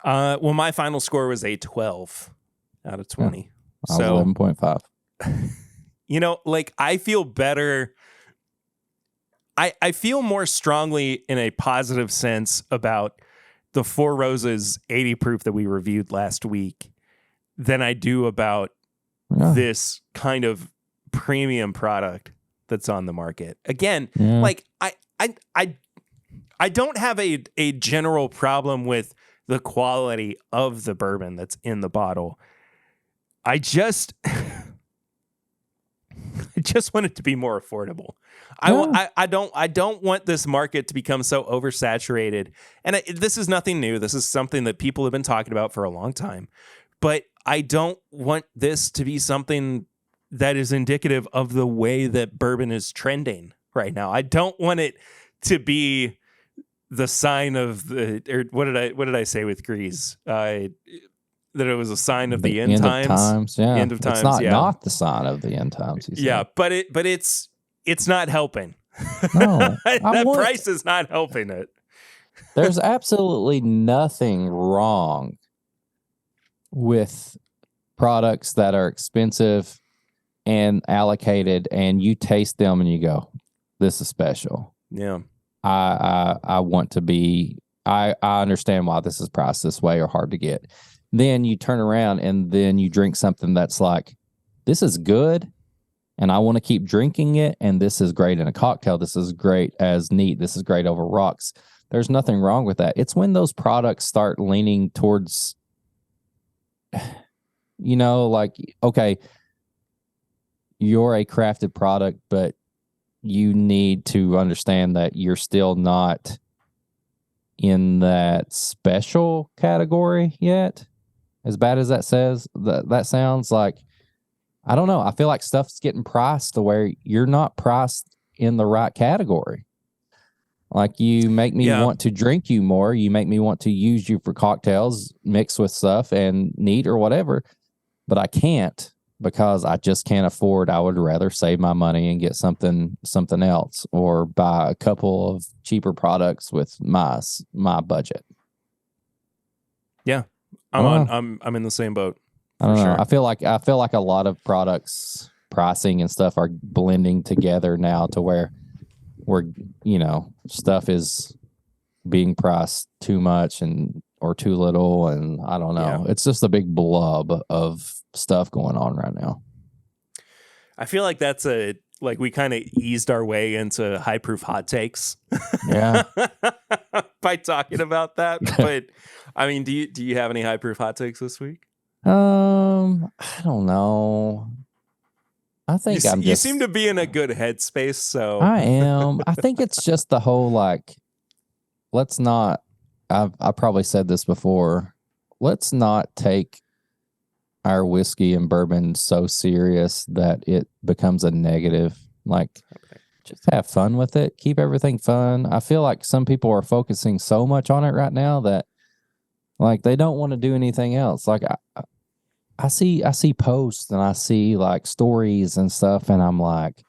Well, my final score was a 12 out of 20. Yeah, I was 11.5. Like, I feel better. I feel more strongly in a positive sense about the Four Roses 80 proof that we reviewed last week than I do about this kind of premium product that's on the market. Again, Yeah. like I don't have a general problem with the quality of the bourbon that's in the bottle. I just want it to be more affordable. I don't want this market to become so oversaturated. And this is nothing new. This is something that people have been talking about for a long time. But I don't want this to be something that is indicative of the way that bourbon is trending right now. I don't want it to be the sign of the, or what did I say with Greeze? That it was a sign of the end times. Yeah. End of times. It's yeah. not the sign of the end times. Yeah, but it's not helping. No, that price is not helping it. There's absolutely nothing wrong with products that are expensive and allocated, and you taste them and you go, "This is special." Yeah, I want to be. I understand why this is priced this way or hard to get. Then you turn around and then you drink something that's like, this is good and I want to keep drinking it. And this is great in a cocktail. This is great as neat. This is great over rocks. There's nothing wrong with that. It's when those products start leaning towards, like, okay, you're a crafted product, but you need to understand that you're still not in that special category yet. As bad as that sounds, like, I don't know. I feel like stuff's getting priced to where you're not priced in the right category. Like, you make me want to drink you more. You make me want to use you for cocktails, mix with stuff and neat or whatever. But I can't because I just can't afford. I would rather save my money and get something else or buy a couple of cheaper products with my budget. Yeah. I'm in the same boat. I don't know. Sure. I feel like a lot of products pricing and stuff are blending together now to where stuff is being priced too much or too little, and I don't know. Yeah. It's just a big blob of stuff going on right now. I feel like that's we kind of eased our way into high proof hot takes. Yeah. By talking about that. But I mean, do you have any high proof hot takes this week? I don't know. I think you seem to be in a good headspace, so I am. I think it's just the whole, like, let's not, I probably said this before, let's not take our whiskey and bourbon so serious that it becomes a negative. Like, just have fun with it. Keep everything fun. I feel like some people are focusing so much on it right now that, like, they don't want to do anything else. Like, I see posts and I see, like, stories and stuff, and I'm like,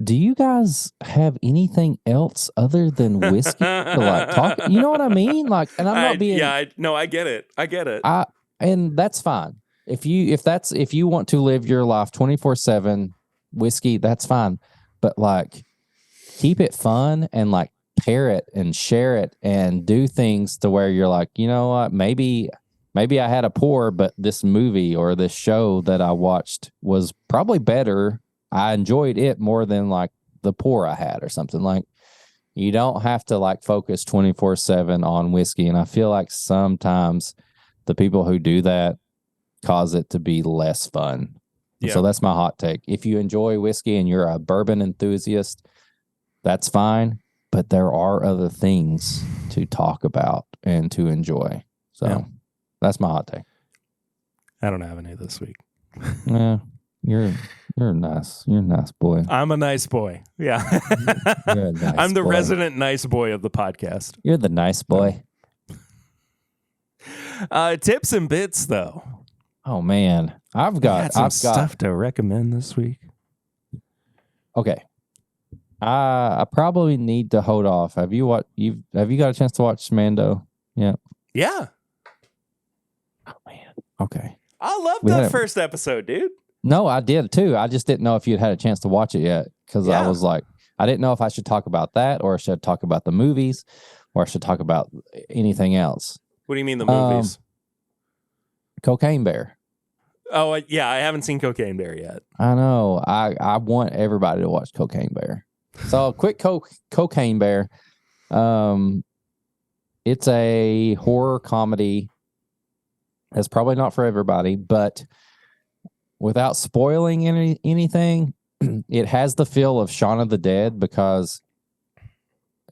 do you guys have anything else other than whiskey to, like, talk? You know what I mean? Like, and I'm not being. Yeah, I get it. And that's fine. If you want to live your life 24/7 whiskey, that's fine. But, like, keep it fun and, like, pair it and share it and do things to where you're like, you know what, maybe I had a pour, but this movie or this show that I watched was probably better. I enjoyed it more than, like, the pour I had or something. Like, you don't have to, like, focus 24/7 on whiskey. And I feel like sometimes the people who do that cause it to be less fun. Yeah. So that's my hot take. If you enjoy whiskey and you're a bourbon enthusiast, that's fine. But there are other things to talk about and to enjoy. So that's my hot take. I don't have any this week. Yeah, you're nice. You're a nice boy. I'm a nice boy. Yeah. You're a nice I'm the boy. resident nice boy of the podcast. You're the nice boy. Tips and bits, though. Oh, man. I've got stuff to recommend this week. Okay. I probably need to hold off. Have you got a chance to watch Mando? Yeah. Yeah. Oh, man. Okay. I loved that first episode, dude. No, I did too. I just didn't know if you'd had a chance to watch it yet, because I was like, I didn't know if I should talk about that or I should talk about the movies or I should talk about anything else. What do you mean the movies? Cocaine Bear. Oh, yeah, I haven't seen Cocaine Bear yet. I know. I want everybody to watch Cocaine Bear. So, quick Cocaine Bear. It's a horror comedy. It's probably not for everybody, but without spoiling anything, it has the feel of Shaun of the Dead because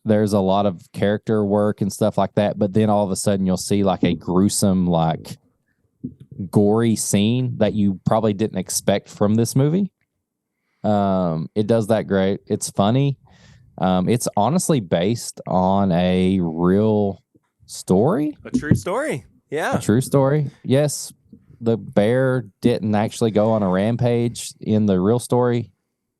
there's a lot of character work and stuff like that. But then all of a sudden you'll see like a gruesome, like gory scene that you probably didn't expect from this movie. It does that great. It's funny. It's honestly based on a real story. A true story. Yeah. A true story. Yes, the bear didn't actually go on a rampage in the real story.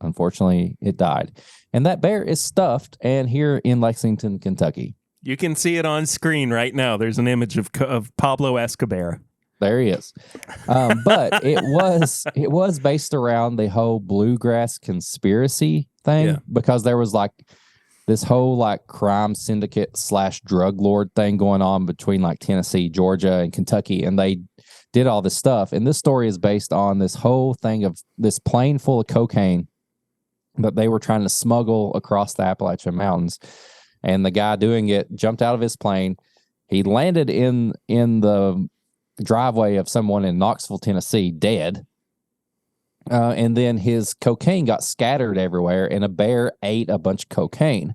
Unfortunately, it died. And that bear is stuffed and here in Lexington, Kentucky. You can see it on screen right now. There's an image of Pablo Escobar. There he is. But it was based around the whole bluegrass conspiracy thing because there was like this whole like crime syndicate / drug lord thing going on between like Tennessee, Georgia, and Kentucky. And they did all this stuff. And this story is based on this whole thing of this plane full of cocaine that they were trying to smuggle across the Appalachian Mountains. And the guy doing it jumped out of his plane. He landed in the driveway of someone in Knoxville, Tennessee, dead. And then his cocaine got scattered everywhere, and a bear ate a bunch of cocaine.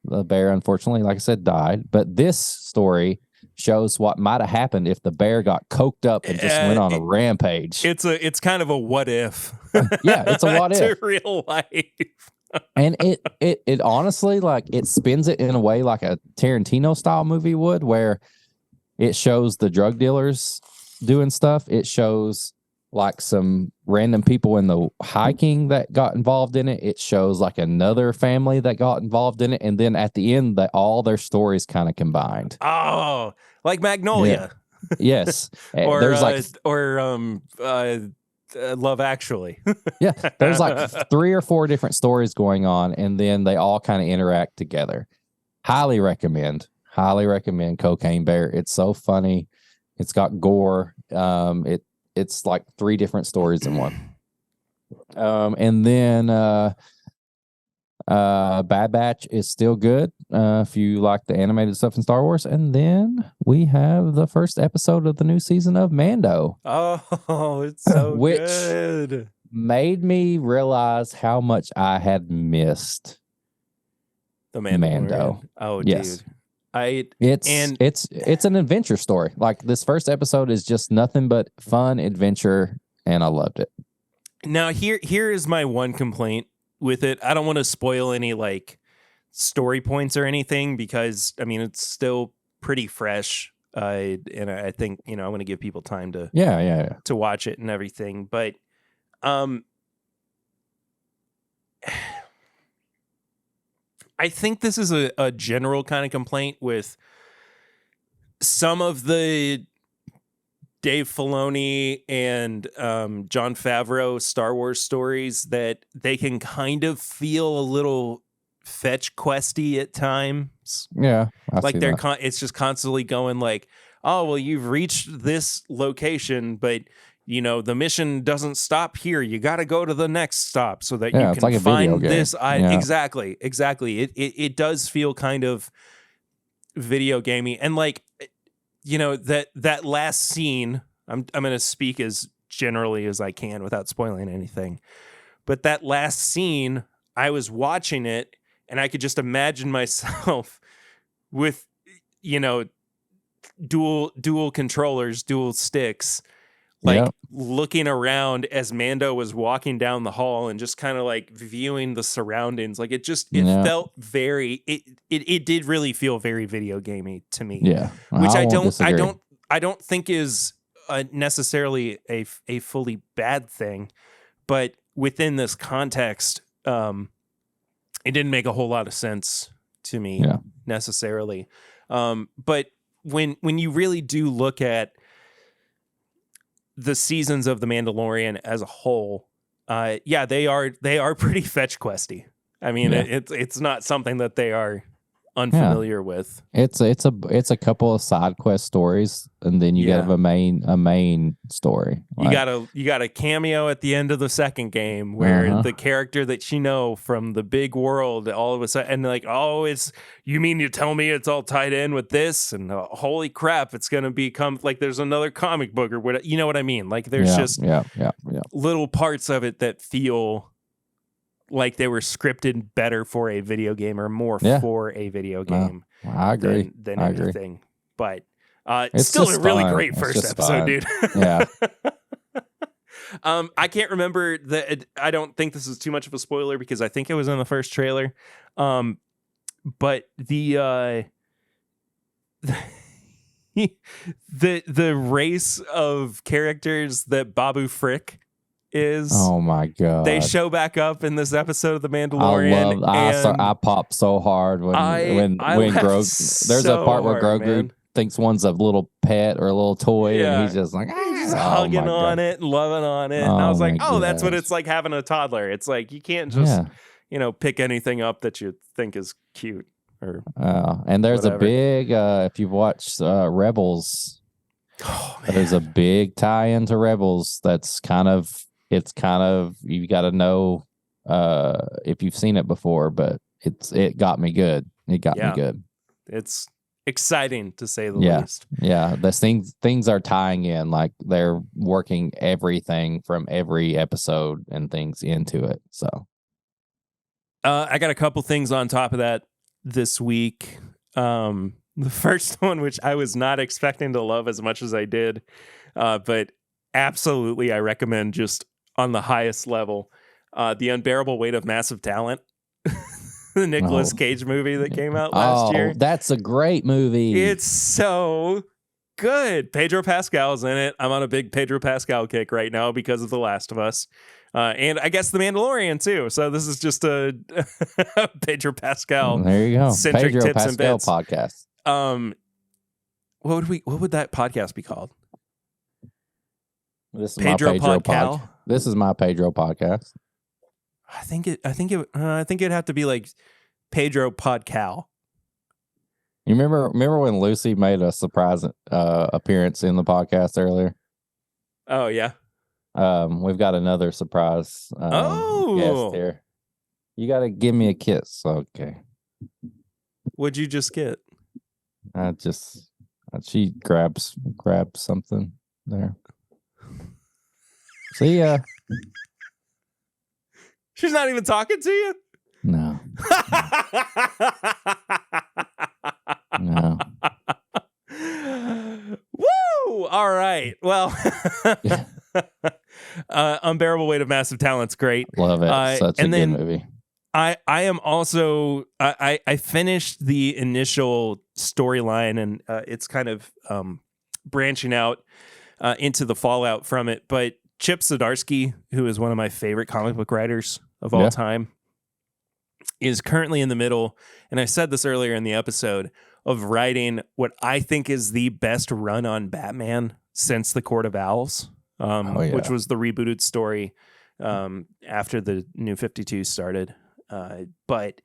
The bear, unfortunately, like I said, died. But this story shows what might have happened if the bear got coked up and just went on a rampage. It's kind of a what if. Yeah, it's a what if. To real life. And it honestly, like, it spins it in a way like a Tarantino style movie would, where it shows the drug dealers doing stuff. It shows like some random people in the hiking that got involved in it. It shows like another family that got involved in it. And then at the end, all their stories kind of combined. Oh, like Magnolia. Yeah. Yes. Or there's like Love Actually. Yeah, there's like 3 or 4 different stories going on, and then they all kind of interact together. Highly recommend Cocaine Bear. It's so funny. It's got gore. It's like 3 different stories in one. And then Bad Batch is still good if you like the animated stuff in Star Wars. And then we have the first episode of the new season of Mando. Oh, it's so which good. Made me realize how much I had missed The Mando. Oh, yes. dude. It's an adventure story. Like, this first episode is just nothing but fun adventure, and I loved it. Now here is my one complaint with it. I don't want to spoil any like story points or anything because I mean it's still pretty fresh. And I think, I want to give people time to to watch it and everything. But I think this is a general kind of complaint with some of the Dave Filoni and Jon Favreau Star Wars stories, that they can kind of feel a little fetch questy at times. Yeah, like it's just constantly going like, oh well, you've reached this location, but the mission doesn't stop here. You got to go to the next stop so that you can like find this. Exactly. It does feel kind of video gamey, and like, that last scene. I'm going to speak as generally as I can without spoiling anything. But that last scene, I was watching it, and I could just imagine myself with, dual controllers, dual sticks. Like looking around as Mando was walking down the hall and just kind of like viewing the surroundings. Like it felt very, it did really feel very video gamey to me. Yeah. Which I don't think is necessarily a fully bad thing, but within this context, it didn't make a whole lot of sense to me necessarily. But when you really do look at the seasons of The Mandalorian as a whole, they are pretty fetch questy. I mean, it's not something that they are unfamiliar with. It's a couple of side quest stories, and then you get a main story. You got a cameo at the end of the second game where the character that you know from the big world all of a sudden, and like, oh, you mean you tell me it's all tied in with this, and holy crap, it's gonna become like there's another comic book or whatever. You know what I mean? Like there's just little parts of it that feel like they were scripted better for a video game or more for a video game. I agree. Than anything. But it's still a really great first episode, dude. Yeah. I can't remember I don't think this is too much of a spoiler because I think it was in the first trailer. But the race of characters that Babu Frick is, oh my god, they show back up in this episode of The Mandalorian. I popped so hard when Grogu. There's a part where Grogu thinks one's a little pet or a little toy, and he's just like he's hugging on it and loving on it. And I was like, that's what it's like having a toddler. It's like you can't just pick anything up that you think is cute or and there's whatever. A big if you've watched Rebels, there's a big tie into Rebels that's kind of you got to know if you've seen it before, but it got me good. It got me good. It's exciting to say the least. Yeah, the things are tying in, like they're working everything from every episode and things into it. So I got a couple things on top of that this week. The first one, which I was not expecting to love as much as I did, but absolutely I recommend just on the highest level, The Unbearable Weight of Massive Talent, the Nicolas Cage movie that came out last year. That's a great movie. It's so good. Pedro Pascal's in it. I'm on a big Pedro Pascal kick right now because of The Last of Us. And I guess The Mandalorian too. So this is just a Pedro Pascal. There you go. Centric Pedro tips Pascal and bits. Podcast. What would that podcast be called? This is Pedro my Pedro Podcal. This is my Pedro podcast. I think it'd have to be like Pedro Podcal. You remember when Lucy made a surprise appearance in the podcast earlier? Oh yeah. We've got another surprise guest here. You got to give me a kiss. Okay. What'd you just get? She grabs something there. See ya. She's not even talking to you? No. No. Woo! All right. Well, Unbearable Weight of Massive Talent's great. Love it. Such a good movie. I am also I finished the initial storyline, and it's kind of branching out into the fallout from it. But Chip Zdarsky, who is one of my favorite comic book writers of all time, is currently in the middle, and I said this earlier in the episode, of writing what I think is the best run on Batman since the Court of Owls, which was the rebooted story after the New 52 started. But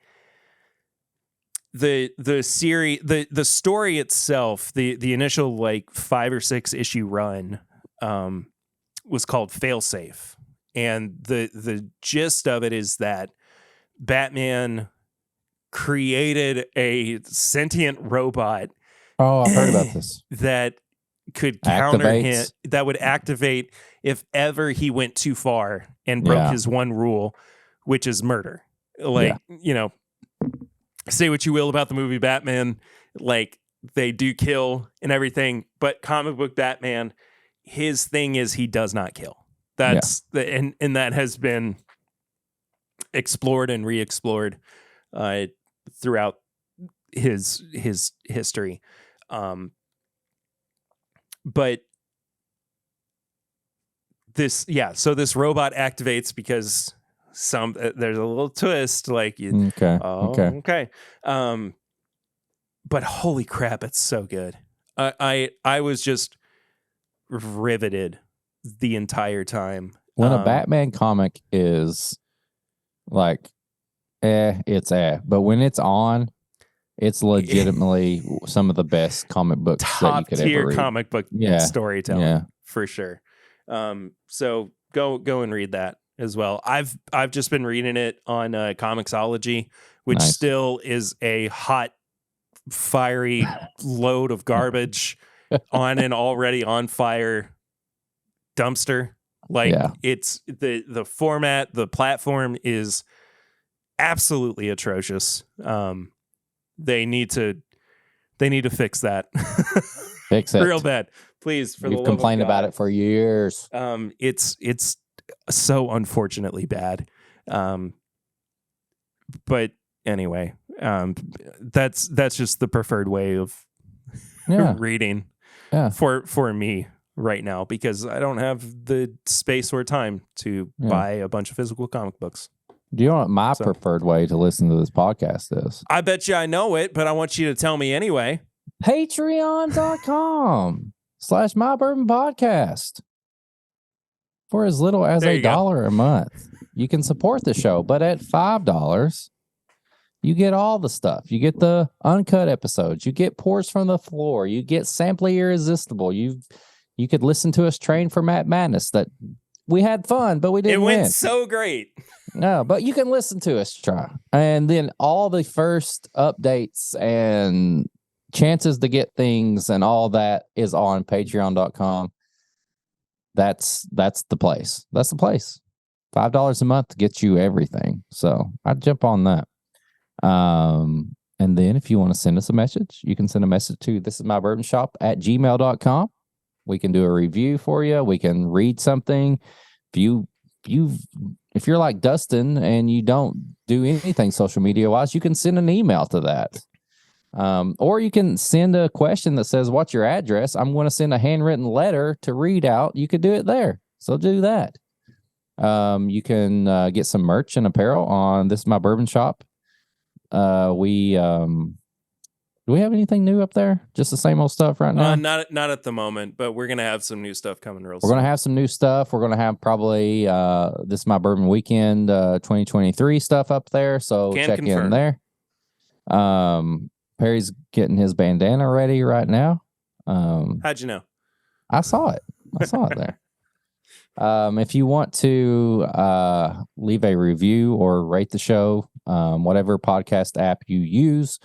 the series, the story itself, the initial like 5 or 6 issue run was called Failsafe, and the gist of it is that Batman created a sentient robot. Oh, I've heard about this. That could counter him, that would activate if ever he went too far and broke his one rule, which is murder. Like, say what you will about the movie Batman, like they do kill and everything, but comic book Batman, his thing is he does not kill. That's and that has been explored and re-explored throughout his history. But this robot activates because there's a little twist, like you okay. But holy crap, it's so good. I was just riveted the entire time. When a Batman comic is like but when it's on, It's legitimately some of the best comic books that you top could tier ever read. comic book storytelling for sure. So go and read that as well. I've just been reading it on Comixology, which still is a hot, fiery load of garbage on an already on fire dumpster. Like it's the format, the platform is absolutely atrocious. They need to fix that. Fix it real bad, please. For We've the love complained of God. about it for years. It's so unfortunately bad. But anyway, that's just the preferred way of reading for me right now, because I don't have the space or time to buy a bunch of physical comic books. Do you know what my preferred way to listen to this podcast is? I bet you I know it, but I want you to tell me anyway. Patreon.com/MyBourbonPodcast. For as little as $1 a month, you can support the show. But at $5, you get all the stuff. You get the uncut episodes. You get Pours from the Floor. You get Samply Irresistible. You could listen to us train for Matt Madness. That we had fun, but we didn't win. It went so great. No, but you can listen to us try. And then all the first updates and chances to get things and all that is on patreon.com. That's the place. That's the place. $5 a month gets you everything. So I'd jump on that. And then if you want to send us a message, you can send a message to thisismybourbonshop@gmail.com. We can do a review for you. We can read something. If you're like Dustin and you don't do anything social media wise, you can send an email to that. Or you can send a question that says, what's your address? I'm going to send a handwritten letter to read out. You could do it there. So do that. You can get some merch and apparel on This Is My Bourbon Shop. Do we have anything new up there? Just the same old stuff right now? Not at the moment, but we're going to have some new stuff coming real soon. We're going to have some new stuff. We're going to have probably This Is My Bourbon Weekend 2023 stuff up there. So check in there. Perry's getting his bandana ready right now. How'd you know? I saw it. There. If you want to leave a review or rate the show, whatever podcast app you use,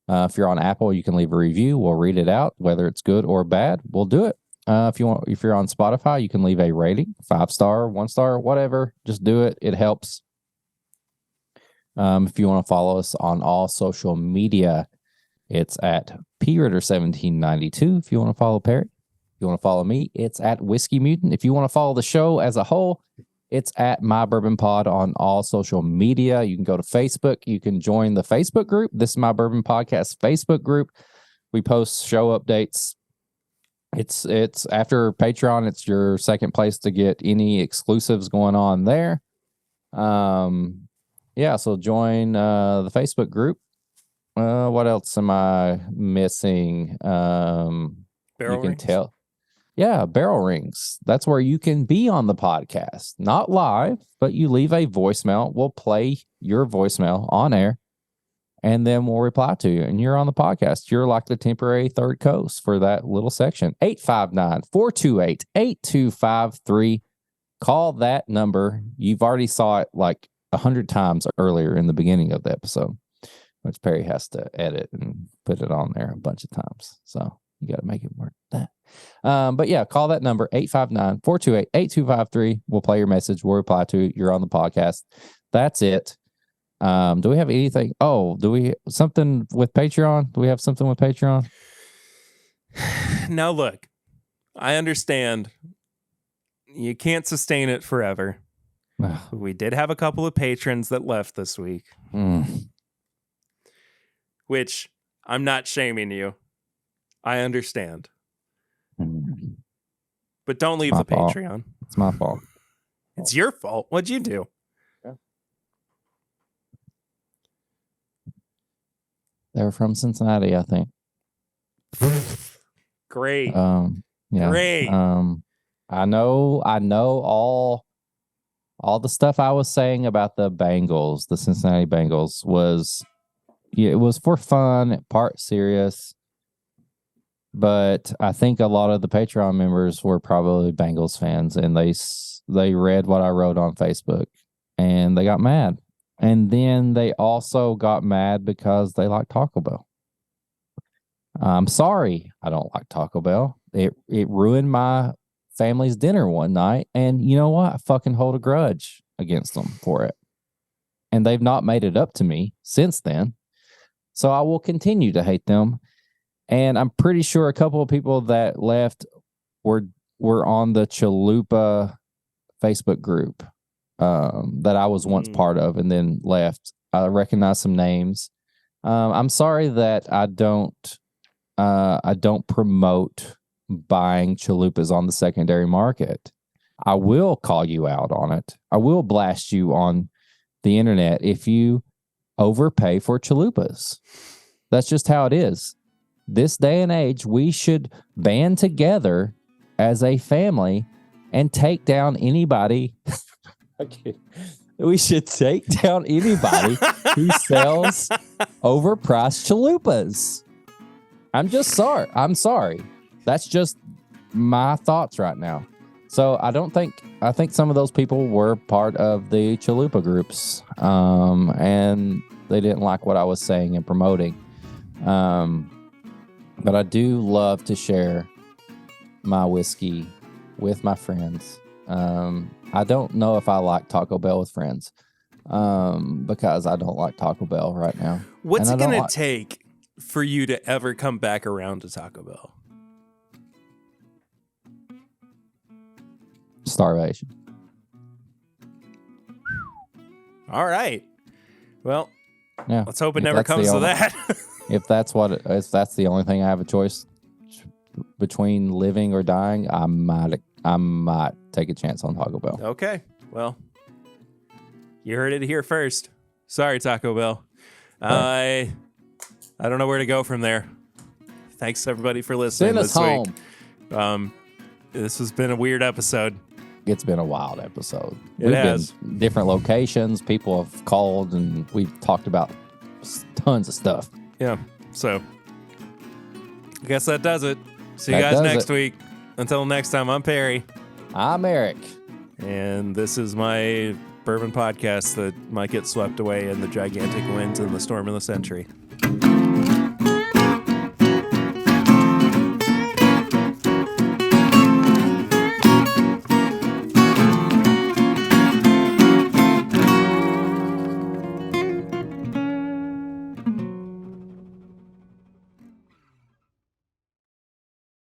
if you're on Apple, you can leave a review. We'll read it out, whether it's good or bad. We'll do it. If you're on Spotify, you can leave a rating, 5-star, 1-star, whatever. Just do it. It helps. If you want to follow us on all social media, it's at PRitter1792. If you want to follow Perry, if you want to follow me, it's at Whiskey Mutant. If you want to follow the show as a whole, it's at My Bourbon Pod on all social media. You can go to Facebook. You can join the Facebook group. This is My Bourbon Podcast Facebook group. We post show updates. It's after Patreon. It's your second place to get any exclusives going on there. So join the Facebook group. What else am I missing? Barrel you can rings? tell. Yeah, barrel rings. That's where you can be on the podcast. Not live, but you leave a voicemail. We'll play your voicemail on air, and then we'll reply to you, and you're on the podcast. You're like the temporary third coast for that little section. 859-428-8253. Call that number. You've already saw it like 100 times earlier in the beginning of the episode, which Perry has to edit and put it on there a bunch of times. So you got to make it work. But yeah, call that number, 859-428-8253. We'll play your message. We'll reply to it. You're on the podcast. That's it. Do we have anything? Oh, do we something with Patreon? Do we have something with Patreon? Now look, I understand you can't sustain it forever. We did have a couple of patrons that left this week. Which I'm not shaming you. I understand. But don't leave the Patreon. It's my fault. It's your fault. What'd you do? Yeah. They're from Cincinnati, I think. Great. Yeah. Great. I know all the stuff I was saying about the Bengals, the Cincinnati Bengals, was Yeah, it was for fun, part serious. But I think a lot of the Patreon members were probably Bengals fans, and they read what I wrote on Facebook, and they got mad. And then they also got mad because they like Taco Bell. I'm sorry, I don't like Taco Bell. It ruined my family's dinner one night, and you know what? I fucking hold a grudge against them for it. And they've not made it up to me since then. So I will continue to hate them. And I'm pretty sure a couple of people that left were on the Chalupa Facebook group that I was once part of and then left. I recognize some names. I'm sorry that I don't promote buying chalupas on the secondary market. I will call you out on it. I will blast you on the internet if you overpay for chalupas. That's just how it is. This day and age, we should band together as a family and take down anybody. We should take down anybody who sells overpriced chalupas. I'm just sorry. I'm sorry. That's just my thoughts right now. So I think some of those people were part of the chalupa groups, and they didn't like what I was saying and promoting. But I do love to share my whiskey with my friends. I don't know if I like Taco Bell with friends, because I don't like Taco Bell right now. What's it going to take for you to ever come back around to Taco Bell? Starvation. All right. Well, yeah. Let's hope it never comes to that. If that's the only thing I have a choice between living or dying, I might take a chance on Taco Bell. Okay. Well, you heard it here first. Sorry, Taco Bell. I don't know where to go from there. Thanks everybody for listening this week. This has been a weird episode. It's been a wild episode. We've been different locations. People have called, and we've talked about tons of stuff. Yeah. So, I guess that does it. See you guys next week. Until next time, I'm Perry. I'm Eric. And this is my bourbon podcast that might get swept away in the gigantic winds and the storm of the century.